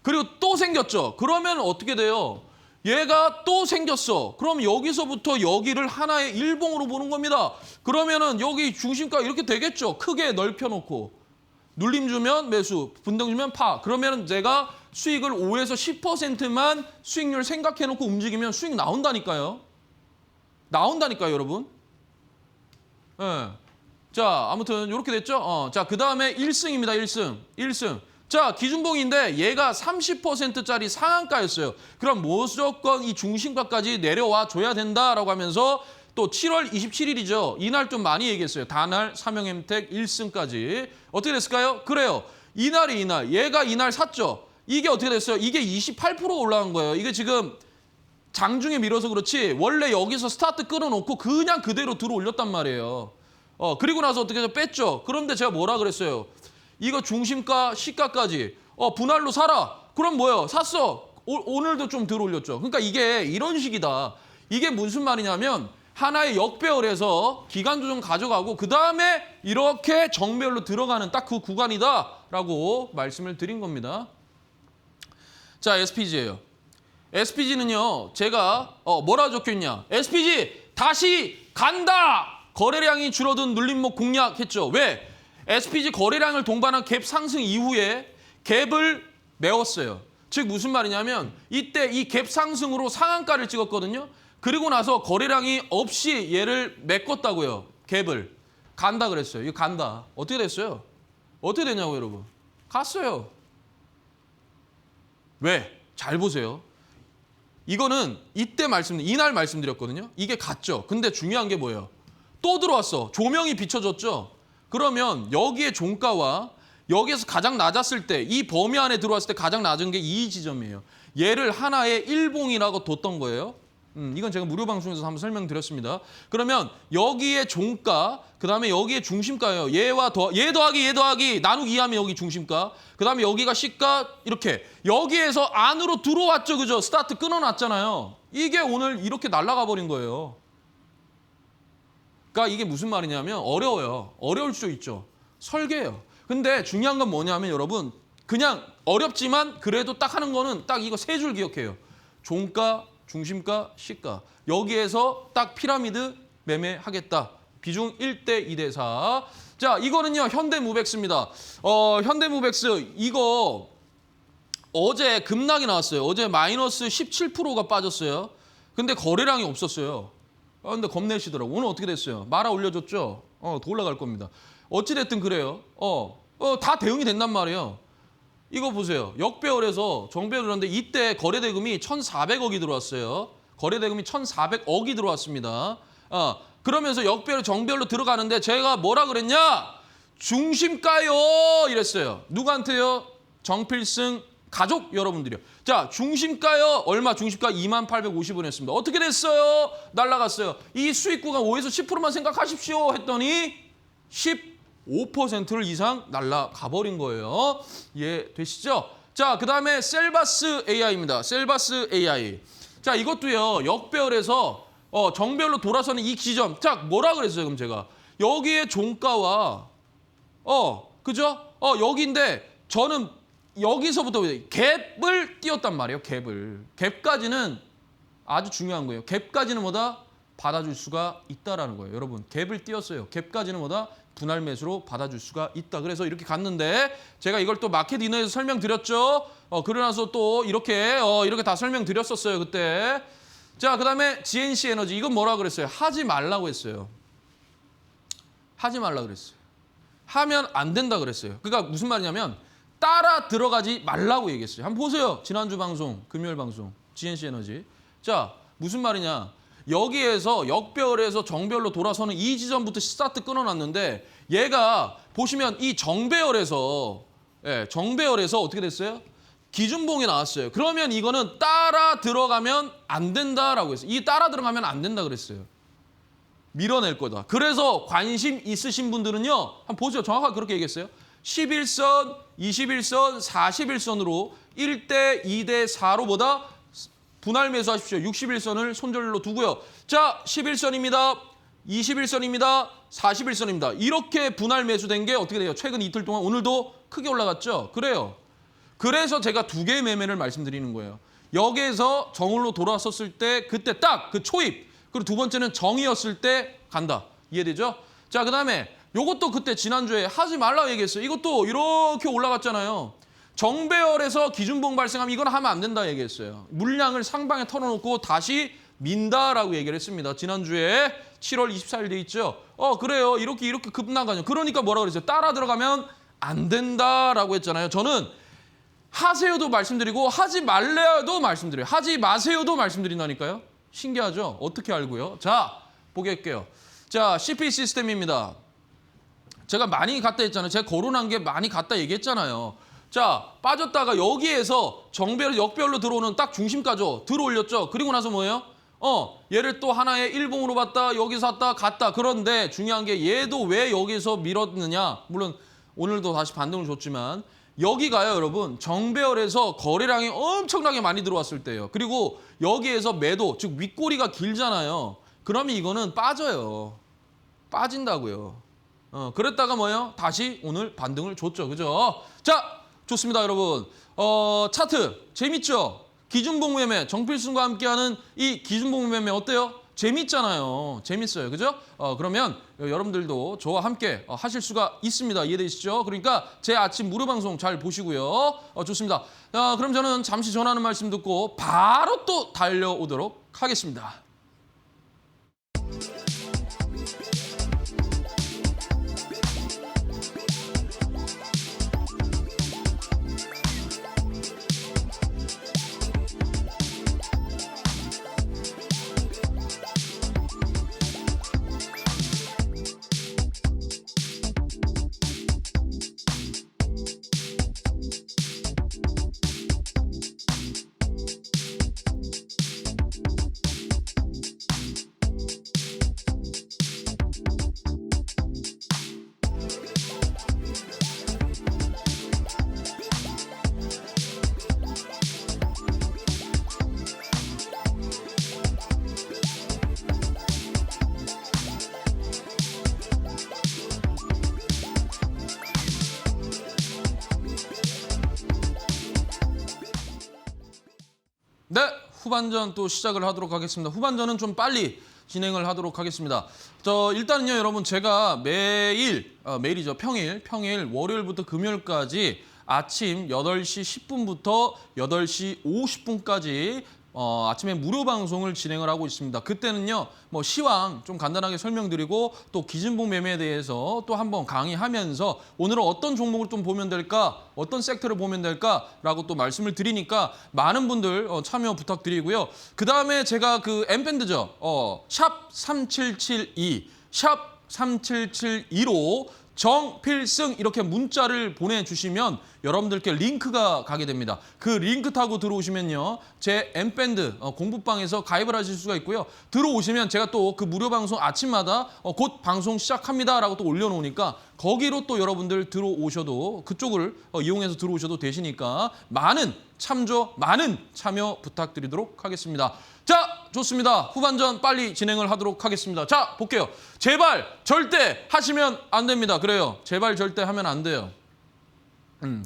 그리고 또 생겼죠? 그러면 어떻게 돼요? 얘가 또 생겼어. 그럼 여기서부터 여기를 하나의 일봉으로 보는 겁니다. 그러면은 여기 중심가 이렇게 되겠죠. 크게 넓혀놓고. 눌림 주면 매수, 분당 주면 파. 그러면은 제가 수익을 5에서 10%만 수익률 생각해놓고 움직이면 수익 나온다니까요. 나온다니까요, 여러분. 예. 자, 아무튼 이렇게 됐죠? 자, 그 다음에 1승입니다, 1승. 1승. 자, 기준봉인데 얘가 30%짜리 상한가였어요. 그럼 무조건 이 중심가까지 내려와 줘야 된다라고 하면서 또 7월 27일이죠. 이날 좀 많이 얘기했어요. 다날, 삼형햄텍 1승까지. 어떻게 됐을까요? 그래요. 이날이 이날. 얘가 이날 샀죠. 이게 어떻게 됐어요? 이게 28% 올라간 거예요. 이게 지금 장중에 밀어서 그렇지 원래 여기서 스타트 끊어놓고 그냥 그대로 들어올렸단 말이에요. 그리고 나서 어떻게 해서 뺐죠. 그런데 제가 뭐라 그랬어요? 이거 중심가, 시가까지 분할로 사라. 그럼 뭐예요? 샀어. 오늘도 좀 들어올렸죠. 그러니까 이게 이런 식이다. 이게 무슨 말이냐면 하나의 역배열에서 기간 조정 가져가고 그다음에 이렇게 정배열로 들어가는 딱 그 구간이다라고 말씀을 드린 겁니다. 자, SPG예요. SPG는요. 제가 뭐라 적혀있냐. SPG 다시 간다. 거래량이 줄어든 눌림목 공략했죠. 왜? SPG 거래량을 동반한 갭 상승 이후에 갭을 메웠어요. 즉 무슨 말이냐면 이때 이 갭 상승으로 상한가를 찍었거든요. 그리고 나서 거래량이 없이 얘를 메꿨다고요. 갭을. 간다 그랬어요. 이거 간다. 어떻게 됐어요? 어떻게 됐냐고 여러분. 갔어요. 왜? 잘 보세요. 이거는 이날 말씀드렸거든요. 이게 갔죠. 근데 중요한 게 뭐예요? 또 들어왔어. 조명이 비춰졌죠. 그러면 여기에 종가와 여기에서 가장 낮았을 때 이 범위 안에 들어왔을 때 가장 낮은 게 이 지점이에요. 얘를 하나의 일봉이라고 뒀던 거예요. 이건 제가 무료 방송에서 한번 설명드렸습니다. 그러면 여기에 종가, 그다음에 여기에 중심가예요. 얘 더하기 나누기 2하면 여기 중심가. 그다음에 여기가 시가 이렇게 여기에서 안으로 들어왔죠. 그죠? 스타트 끊어놨잖아요. 이게 오늘 이렇게 날아가 버린 거예요. 그러니까 이게 무슨 말이냐면 어려워요. 어려울 수 있죠. 설계예요. 근데 중요한 건 뭐냐면 여러분 그냥 어렵지만 그래도 딱 하는 거는 딱 이거 세 줄 기억해요. 종가, 중심가, 시가. 여기에서 딱 피라미드 매매하겠다. 비중 1대 2대 4. 자, 이거는요. 현대무백스입니다. 현대무백스 이거 어제 급락이 나왔어요. 어제 마이너스 17%가 빠졌어요. 근데 거래량이 없었어요. 근데 겁내시더라고. 오늘 어떻게 됐어요? 말아 올려줬죠? 더 올라갈 겁니다. 어찌됐든 그래요. 다 대응이 된단 말이에요. 이거 보세요. 역배열에서 정배열을 하는데 이때 거래대금이 1,400억이 들어왔어요. 거래대금이 1,400억이 들어왔습니다. 그러면서 역배열 정배열로 들어가는데 제가 뭐라 그랬냐? 중심가요 이랬어요. 누구한테요? 정필승 가족 여러분들이요. 자, 중심가요. 얼마? 중심가 2850원이었습니다. 어떻게 됐어요? 날라갔어요. 이 수익 구간 5에서 10%만 생각하십시오 했더니 15%를 이상 날라가 버린 거예요. 이해되시죠? 자, 그다음에 셀바스 AI입니다. 셀바스 AI. 자, 이것도요. 역배열에서 정배열로 돌아서는 이 지점. 자, 뭐라 그랬어요? 그럼 제가 여기에 종가와 그죠? 여기인데 저는 여기서부터 갭을 띄웠단 말이에요. 갭까지는 아주 중요한 거예요. 갭까지는 뭐다? 받아줄 수가 있다라는 거예요. 여러분, 갭을 띄웠어요. 갭까지는 뭐다? 분할 매수로 받아줄 수가 있다. 그래서 이렇게 갔는데 제가 이걸 또 마켓 이너에서 설명드렸죠. 그러고 나서 또 이렇게 다 설명드렸었어요. 그때. 자, 그다음에 GNC 에너지. 이건 뭐라 그랬어요? 하지 말라고 했어요. 하지 말라 그랬어요. 하면 안 된다 그랬어요. 그러니까 무슨 말이냐면 따라 들어가지 말라고 얘기했어요. 한번 보세요. 지난주 방송, 금요일 방송, GNC 에너지. 자, 무슨 말이냐. 여기에서 역배열에서 정배열로 돌아서는 이 지점부터 스타트 끊어놨는데 얘가 보시면 이 정배열에서 어떻게 됐어요? 기준봉이 나왔어요. 그러면 이거는 따라 들어가면 안 된다라고 했어요. 이 따라 들어가면 안 된다 그랬어요. 밀어낼 거다. 그래서 관심 있으신 분들은요. 한번 보세요. 정확하게 그렇게 얘기했어요. 11선, 21선, 41선으로 1대 2대 4로 보다 분할 매수하십시오. 61선을 손절로 두고요. 자, 11선입니다. 21선입니다. 41선입니다. 이렇게 분할 매수된 게 어떻게 돼요? 최근 이틀 동안 오늘도 크게 올라갔죠? 그래요. 그래서 제가 두 개의 매매를 말씀드리는 거예요. 여기에서 정을로 돌아섰을 때 그때 딱 그 초입. 그리고 두 번째는 정이었을 때 간다. 이해되죠? 자, 그다음에 요것도 그때 지난주에 하지 말라 얘기했어요. 이것도 이렇게 올라갔잖아요. 정배열에서 기준봉 발생하면 이건 하면 안 된다 얘기했어요. 물량을 상방에 털어놓고 다시 민다라고 얘기를 했습니다. 지난주에 7월 24일 돼 있죠. 그래요. 이렇게 급락하죠. 그러니까 뭐라 그랬어요? 따라 들어가면 안 된다라고 했잖아요. 저는 하세요도 말씀드리고 하지 말래요도 말씀드려요. 하지 마세요도 말씀드린다니까요. 신기하죠? 어떻게 알고요? 자, 보게할게요. 자, CP 시스템입니다. 제가 많이 갔다 했잖아요. 제가 거론한 게 많이 갔다 얘기했잖아요. 자, 빠졌다가 여기에서 정배열 역별로 들어오는 딱 중심가죠. 들어올렸죠. 그리고 나서 뭐예요? 얘를 또 하나의 일봉으로 봤다. 여기서 왔다 갔다. 그런데 중요한 게 얘도 왜 여기서 밀었느냐. 물론 오늘도 다시 반등을 줬지만 여기가요, 여러분. 정배열에서 거래량이 엄청나게 많이 들어왔을 때예요. 그리고 여기에서 매도, 즉 윗꼬리가 길잖아요. 그러면 이거는 빠져요. 빠진다고요. 그랬다가 뭐예요? 다시 오늘 반등을 줬죠. 그죠? 자, 좋습니다, 여러분. 차트 재밌죠? 기준봉 매매, 정필순과 함께하는 이 기준봉 매매 어때요? 재밌잖아요. 재밌어요. 그죠? 그러면 여러분들도 저와 함께 하실 수가 있습니다. 이해되시죠? 그러니까 제 아침 무료 방송 잘 보시고요. 좋습니다. 그럼 저는 잠시 전하는 말씀 듣고 바로 또 달려오도록 하겠습니다. 네, 후반전 또 시작을 하도록 하겠습니다. 후반전은 좀 빨리 진행을 하도록 하겠습니다. 일단은요, 여러분, 제가 매일이죠. 평일, 월요일부터 금요일까지 아침 8시 10분부터 8시 50분까지 아침에 무료 방송을 진행을 하고 있습니다. 그때는요, 뭐 시황 좀 간단하게 설명드리고 또 기준봉 매매에 대해서 또 한번 강의하면서 오늘은 어떤 종목을 좀 보면 될까, 어떤 섹터를 보면 될까라고 또 말씀을 드리니까 많은 분들 참여 부탁드리고요. 그 다음에 제가 그 M밴드죠, 샵 3772, 샵 3772로 정필승 이렇게 문자를 보내주시면 여러분들께 링크가 가게 됩니다. 그 링크 타고 들어오시면요, 제 M밴드 공부방에서 가입을 하실 수가 있고요. 들어오시면 제가 또 그 무료 방송 아침마다 곧 방송 시작합니다라고 또 올려놓으니까 거기로 또 여러분들 들어오셔도 그쪽을 이용해서 들어오셔도 되시니까 많은 참여 부탁드리도록 하겠습니다. 자, 좋습니다. 후반전 빨리 진행을 하도록 하겠습니다. 자, 볼게요. 제발 절대 하시면 안 됩니다. 그래요. 제발 절대 하면 안 돼요.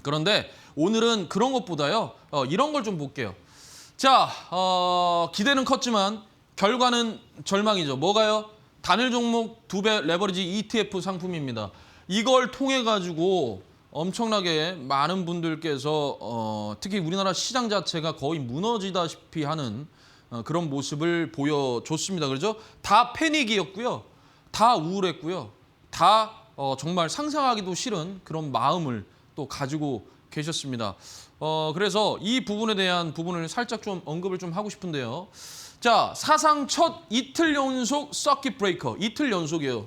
그런데 오늘은 그런 것보다요, 이런 걸 좀 볼게요. 자, 기대는 컸지만 결과는 절망이죠. 뭐가요? 단일 종목 2배 레버리지 ETF 상품입니다. 이걸 통해 가지고 엄청나게 많은 분들께서 특히 우리나라 시장 자체가 거의 무너지다시피 하는 그런 모습을 보여줬습니다. 그렇죠? 다 패닉이었고요. 다 우울했고요. 다 정말 상상하기도 싫은 그런 마음을 또 가지고 계셨습니다. 그래서 이 부분에 대한 부분을 살짝 좀 언급을 좀 하고 싶은데요. 자, 사상 첫 이틀 연속 서킷 브레이커. 이틀 연속이에요.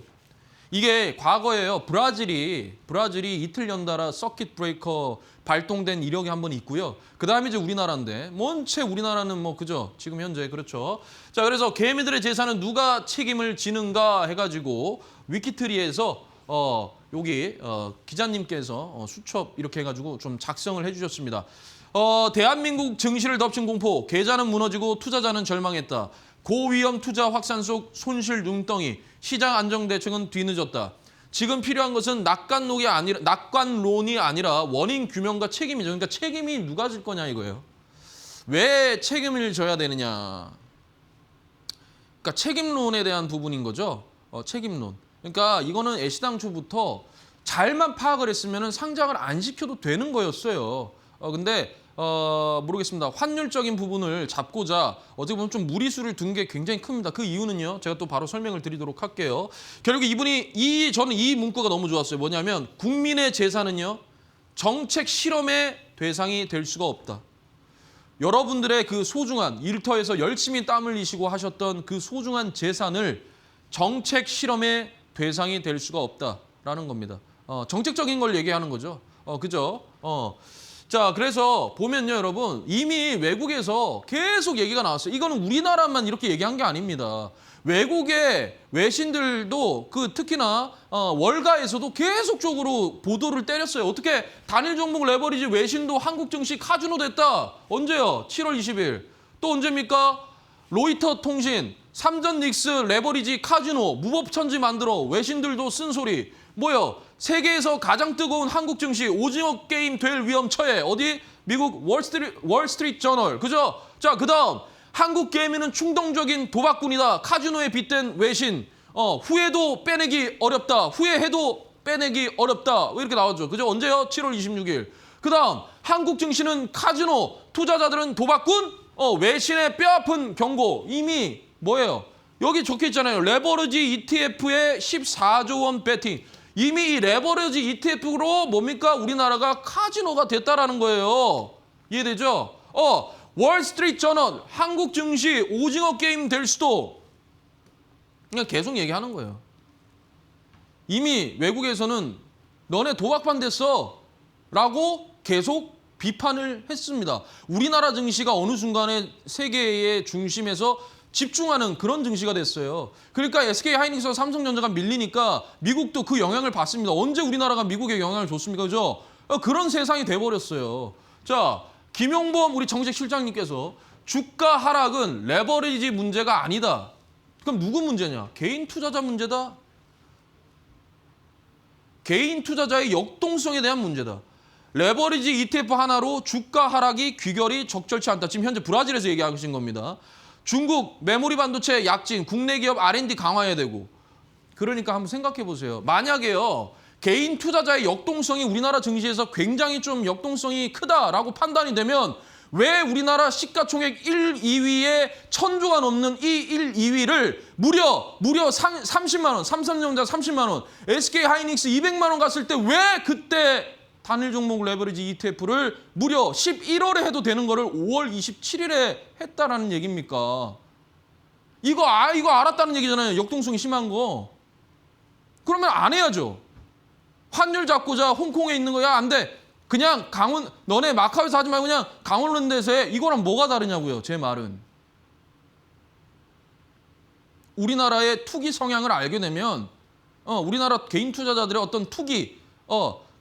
이게 과거에요. 브라질이 이틀 연달아 서킷 브레이커 발동된 이력이 한번 있고요. 그다음에 이제 우리나라인데 원체 우리나라는 뭐 그죠? 지금 현재 그렇죠. 자, 그래서 개미들의 재산은 누가 책임을 지는가 해가지고 위키트리에서 여기 기자님께서 수첩 이렇게 해가지고 좀 작성을 해주셨습니다. 대한민국 증시를 덮친 공포, 계좌는 무너지고 투자자는 절망했다. 고위험 투자 확산 속 손실 눈덩이, 시장 안정 대책은 뒤늦었다. 지금 필요한 것은 낙관론이 아니라 원인 규명과 책임이죠. 그러니까 책임이 누가 질 거냐 이거예요. 왜 책임을 져야 되느냐. 그러니까 책임론에 대한 부분인 거죠. 책임론. 그러니까 이거는 애시당초부터 잘만 파악을 했으면 상장을 안 시켜도 되는 거였어요. 근데 모르겠습니다. 환율적인 부분을 잡고자 어떻게 보면 좀 무리수를 둔 게 굉장히 큽니다. 그 이유는요. 제가 또 바로 설명을 드리도록 할게요. 결국 저는 이 문구가 너무 좋았어요. 뭐냐면 국민의 재산은요. 정책 실험의 대상이 될 수가 없다. 여러분들의 그 소중한 일터에서 열심히 땀 흘리시고 하셨던 그 소중한 재산을 정책 실험의 대상이 될 수가 없다라는 겁니다. 정책적인 걸 얘기하는 거죠. 그죠? 자, 그래서 보면요, 여러분. 이미 외국에서 계속 얘기가 나왔어요. 이거는 우리나라만 이렇게 얘기한 게 아닙니다. 외국의 외신들도 특히나 월가에서도 계속적으로 보도를 때렸어요. 어떻게 단일 종목 레버리지 외신도 한국 증시 카지노 됐다. 언제요? 7월 20일. 또 언제입니까? 로이터 통신, 삼전 닉스 레버리지 카지노 무법천지 만들어 외신들도 쓴소리. 뭐요? 세계에서 가장 뜨거운 한국 증시 오징어 게임 될 위험 처해. 어디? 미국 월스트리트 저널. 그죠? 자, 그다음 한국 게임에는 충동적인 도박꾼이다. 카지노에 빗댄 외신. 후회도 빼내기 어렵다. 후회해도 빼내기 어렵다. 왜 이렇게 나왔죠? 그죠? 언제요? 7월 26일. 그다음 한국 증시는 카지노, 투자자들은 도박꾼, 외신의 뼈아픈 경고. 이미 뭐예요? 여기 적혀 있잖아요. 레버리지 ETF에 14조 원 베팅. 이미 이 레버리지 ETF로 뭡니까? 우리나라가 카지노가 됐다라는 거예요. 이해되죠? 월스트리트 저널, 한국 증시 오징어 게임 될 수도. 그냥 계속 얘기하는 거예요. 이미 외국에서는 너네 도박판 됐어 라고 계속 비판을 했습니다. 우리나라 증시가 어느 순간에 세계의 중심에서 집중하는 그런 증시가 됐어요. 그러니까 SK하이닉스와 삼성전자가 밀리니까 미국도 그 영향을 받습니다. 언제 우리나라가 미국에 영향을 줬습니까? 그죠? 그런 세상이 돼버렸어요. 자, 김용범 우리 정책실장님께서 주가 하락은 레버리지 문제가 아니다. 그럼 누구 문제냐? 개인 투자자 문제다. 개인 투자자의 역동성에 대한 문제다. 레버리지 ETF 하나로 주가 하락이 귀결이 적절치 않다. 지금 현재 브라질에서 얘기하신 겁니다. 중국 메모리 반도체 약진, 국내 기업 R&D 강화해야 되고. 그러니까 한번 생각해 보세요. 만약에요. 개인 투자자의 역동성이 우리나라 증시에서 굉장히 좀 역동성이 크다라고 판단이 되면 왜 우리나라 시가총액 1, 2위에 1,000조가 넘는 이 1, 2위를 무려 30만 원, 삼성전자 30만 원, SK하이닉스 200만 원 갔을 때 왜 그때 단일 종목 레버리지 ETF를 무려 11월에 해도 되는 거를 5월 27일에 했다라는 얘기입니까? 이거 알았다는 얘기잖아요. 역동성이 심한 거. 그러면 안 해야죠. 환율 잡고자 홍콩에 있는 거야 안 돼. 그냥 너네 마카오에서 하지 말고 그냥 강원랜드에서 해. 이거랑 뭐가 다르냐고요. 제 말은. 우리나라의 투기 성향을 알게 되면 우리나라 개인 투자자들의 어떤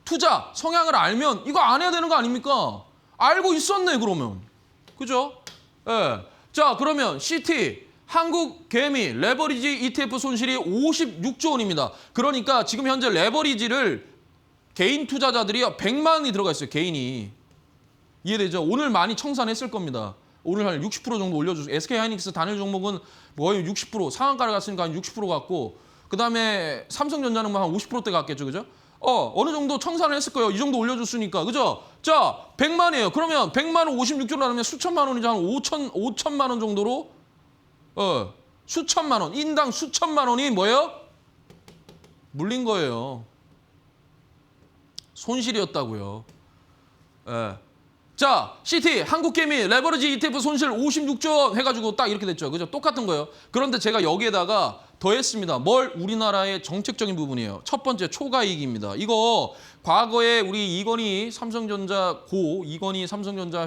투자 성향을 알면 이거 안 해야 되는 거 아닙니까? 알고 있었네 그러면. 그죠? 예. 자, 그러면 CT 한국 개미 레버리지 ETF 손실이 56조 원입니다. 그러니까 지금 현재 레버리지를 개인 투자자들이 100만 원이 들어가 있어요. 개인이. 이해되죠? 오늘 많이 청산했을 겁니다. 오늘 한 60% 정도 올려주세요. SK하이닉스 단일 종목은 거의 60% 상한가를 갔으니까 한 60% 갔고 그다음에 삼성전자는 뭐 한 50%대 갔겠죠. 그죠? 어느 정도 청산을 했을 거예요. 이 정도 올려줬으니까. 그죠? 자, 100만이에요. 그러면 100만 원 56조로 나누면 수천만 원이죠. 한 5천만 원 정도로 수천만 원. 인당 수천만 원이 뭐예요? 물린 거예요. 손실이었다고요. 예. 자, CT 한국개미 레버리지 ETF 손실 56조 원 해가지고 딱 이렇게 됐죠. 그죠? 똑같은 거예요. 그런데 제가 여기에다가 더했습니다. 정책적인 부분이에요. 첫 번째 초과이익입니다. 이거 과거에 우리 이건희 삼성전자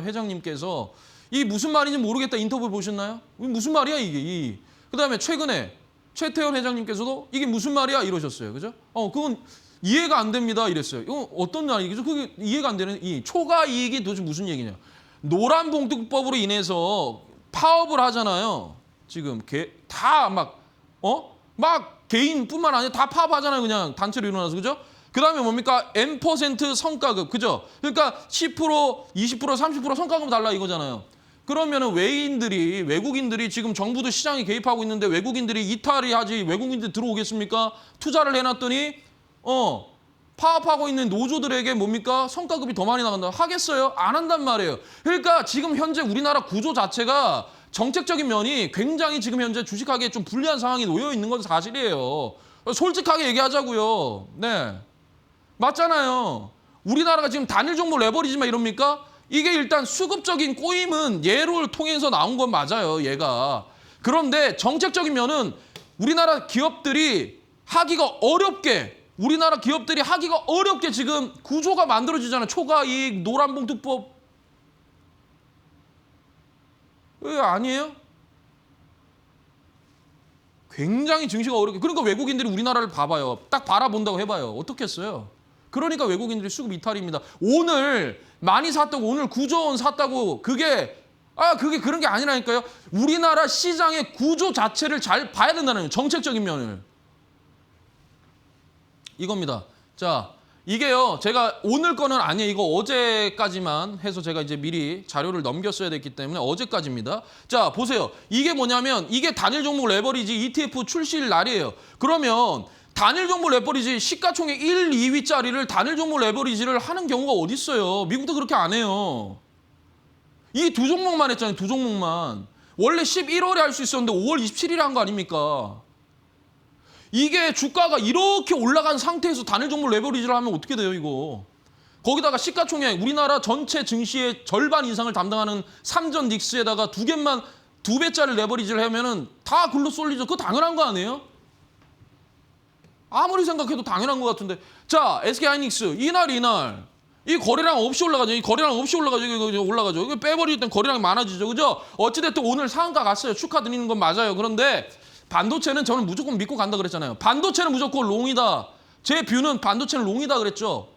회장님께서 이 무슨 말인지 모르겠다 인터뷰 보셨나요? 이게 무슨 말이야 이게. 그다음에 최근에 최태원 회장님께서도 이게 무슨 말이야 이러셨어요. 그죠? 그건 이해가 안 됩니다 이랬어요. 이거 어떤 말이죠? 그게 이해가 안 되는 이 초과이익이 도대체 무슨 얘기냐? 노란봉투법으로 인해서 파업을 하잖아요. 지금 다 막 막 개인뿐만 아니라 다 파업하잖아요. 그냥 단체로 일어나서. 그죠? 그다음에 뭡니까? N% 성과급. 그죠? 그러니까 10%, 20%, 30% 성과급 달라 이거잖아요. 그러면은 외국인들이 지금 정부도 시장에 개입하고 있는데 외국인들이 이탈이 하지 외국인들 들어오겠습니까? 투자를 해놨더니 파업하고 있는 노조들에게 뭡니까? 성과급이 더 많이 나간다. 하겠어요? 안 한단 말이에요. 그러니까 지금 현재 우리나라 구조 자체가 정책적인 면이 굉장히 지금 현재 주식하기에 좀 불리한 상황이 놓여 있는 건 사실이에요. 솔직하게 얘기하자고요. 네, 맞잖아요. 우리나라가 지금 단일 종목 레버리지만 이럽니까? 이게 일단 수급적인 꼬임은 얘를 통해서 나온 건 맞아요. 얘가. 그런데 정책적인 면은 우리나라 기업들이 하기가 어렵게 지금 구조가 만들어지잖아요. 초과이익, 노란봉투법. 아니에요? 굉장히 증시가 어렵게. 그러니까 외국인들이 우리나라를 봐봐요. 딱 바라본다고 해봐요. 어떻겠어요? 그러니까 외국인들이 수급 이탈입니다. 오늘 많이 샀다고, 오늘 9조 원 샀다고 그게 그런 게 아니라니까요. 우리나라 시장의 구조 자체를 잘 봐야 된다는 거예요. 정책적인 면을. 이겁니다. 자, 이게요. 제가 오늘 거는 아니에요. 이거 어제까지만 해서 제가 이제 미리 자료를 넘겼어야 됐기 때문에 어제까지입니다. 자, 보세요. 이게 뭐냐면 이게 단일 종목 레버리지 ETF 출시일 날이에요. 그러면 단일 종목 레버리지 시가총액 1, 2위짜리를 단일 종목 레버리지를 하는 경우가 어디 있어요? 미국도 그렇게 안 해요. 이 두 종목만 했잖아요. 두 종목만. 원래 11월에 할 수 있었는데 5월 27일에 한 거 아닙니까? 이게 주가가 이렇게 올라간 상태에서 단일 종목 레버리지를 하면 어떻게 돼요, 이거? 거기다가 시가총액 우리나라 전체 증시의 절반 이상을 담당하는 삼전 닉스에다가 두 배짜리 레버리지를 하면은 다 글로 쏠리죠. 그거 당연한 거 아니에요? 아무리 생각해도 당연한 것 같은데. 자, SK하이닉스 이날 이 거래량 없이 올라가죠. 이거 올라가죠. 이거 빼버릴 땐 거래량이 많아지죠. 그죠? 어찌됐든 오늘 상한가 갔어요. 축하드리는 건 맞아요. 그런데 반도체는 저는 무조건 믿고 간다 그랬잖아요. 반도체는 무조건 롱이다. 제 뷰는 반도체는 롱이다 그랬죠.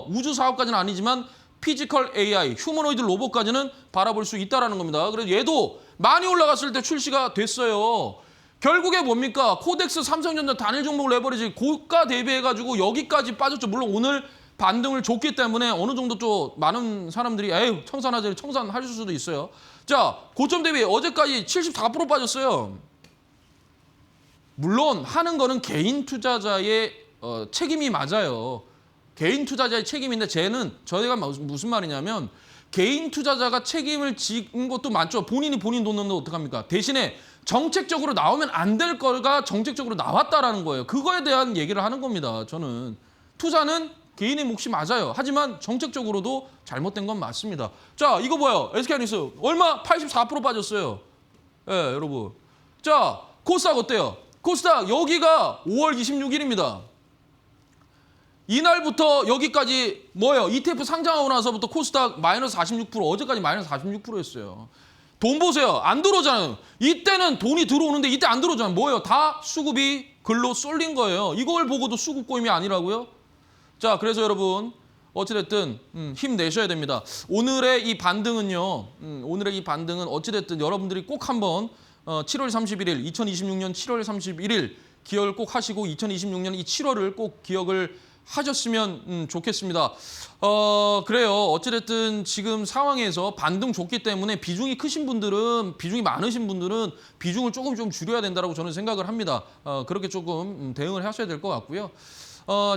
우주 사업까지는 아니지만 피지컬 AI, 휴머노이드 로봇까지는 바라볼 수 있다라는 겁니다. 그래서 얘도 많이 올라갔을 때 출시가 됐어요. 결국에 뭡니까? 코덱스, 삼성전자 단일 종목 레버리지 고가 대비해가지고 여기까지 빠졌죠. 물론 오늘 반등을 줬기 때문에 어느 정도 좀 많은 사람들이 청산하실 수도 있어요. 자, 고점 대비 어제까지 74% 빠졌어요. 물론 하는 거는 개인 투자자의 책임이 맞아요. 개인 투자자의 책임인데 저희가 무슨 말이냐면 개인 투자자가 책임을 지는 것도 맞죠. 본인 돈 넣는데 어떡합니까? 대신에 정책적으로 나오면 안 될 거가 정책적으로 나왔다라는 거예요. 그거에 대한 얘기를 하는 겁니다. 저는 투자는 개인의 몫이 맞아요. 하지만 정책적으로도 잘못된 건 맞습니다. 자, 이거 뭐예요? SK하이닉스 얼마? 84% 빠졌어요. 예, 여러분. 자, 코스닥 어때요? 코스닥 여기가 5월 26일입니다. 이날부터 여기까지 뭐예요? ETF 상장하고 나서부터 코스닥 마이너스 46%, 어제까지 마이너스 46%였어요. 돈 보세요. 안 들어오잖아요. 이때는 돈이 들어오는데 이때 안 들어오잖아요. 뭐예요? 다 수급이 글로 쏠린 거예요. 이걸 보고도 수급 꼬임이 아니라고요? 자, 그래서 여러분 어찌됐든 힘내셔야 됩니다. 오늘의 이 반등은요. 오늘의 이 반등은 어찌됐든 여러분들이 꼭 한번 7월 31일, 2026년 7월 31일 기억을 꼭 하시고 2026년 이 7월을 꼭 기억을 하셨으면 좋겠습니다. 그래요. 어찌됐든 지금 상황에서 반등 좋기 때문에 비중이 많으신 분들은 비중을 조금 좀 줄여야 된다고 저는 생각을 합니다. 그렇게 조금 대응을 하셔야 될 것 같고요.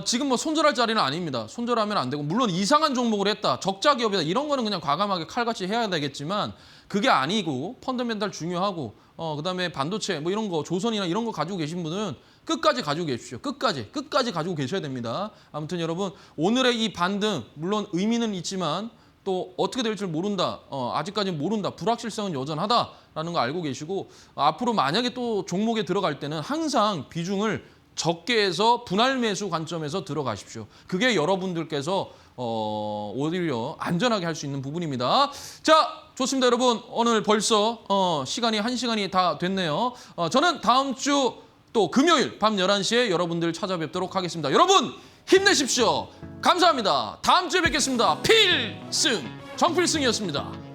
지금 뭐 손절할 자리는 아닙니다. 손절하면 안 되고 물론 이상한 종목을 했다. 적자 기업이다. 이런 거는 그냥 과감하게 칼같이 해야 되겠지만 그게 아니고 펀더멘탈 중요하고 그다음에 반도체 뭐 이런 거 조선이나 이런 거 가지고 계신 분은 끝까지 가지고 계십시오. 끝까지 가지고 계셔야 됩니다. 아무튼 여러분 오늘의 이 반등 물론 의미는 있지만 또 어떻게 될지 모른다. 아직까지는 모른다. 불확실성은 여전하다라는 거 알고 계시고 앞으로 만약에 또 종목에 들어갈 때는 항상 비중을 적게 해서 분할 매수 관점에서 들어가십시오. 그게 여러분들께서 오히려 안전하게 할 수 있는 부분입니다. 자, 좋습니다. 여러분 오늘 벌써 시간이 1시간이 다 됐네요. 저는 다음 주 또 금요일 밤 11시에 여러분들 찾아뵙도록 하겠습니다. 여러분 힘내십시오. 감사합니다. 다음 주에 뵙겠습니다. 필승 정필승이었습니다.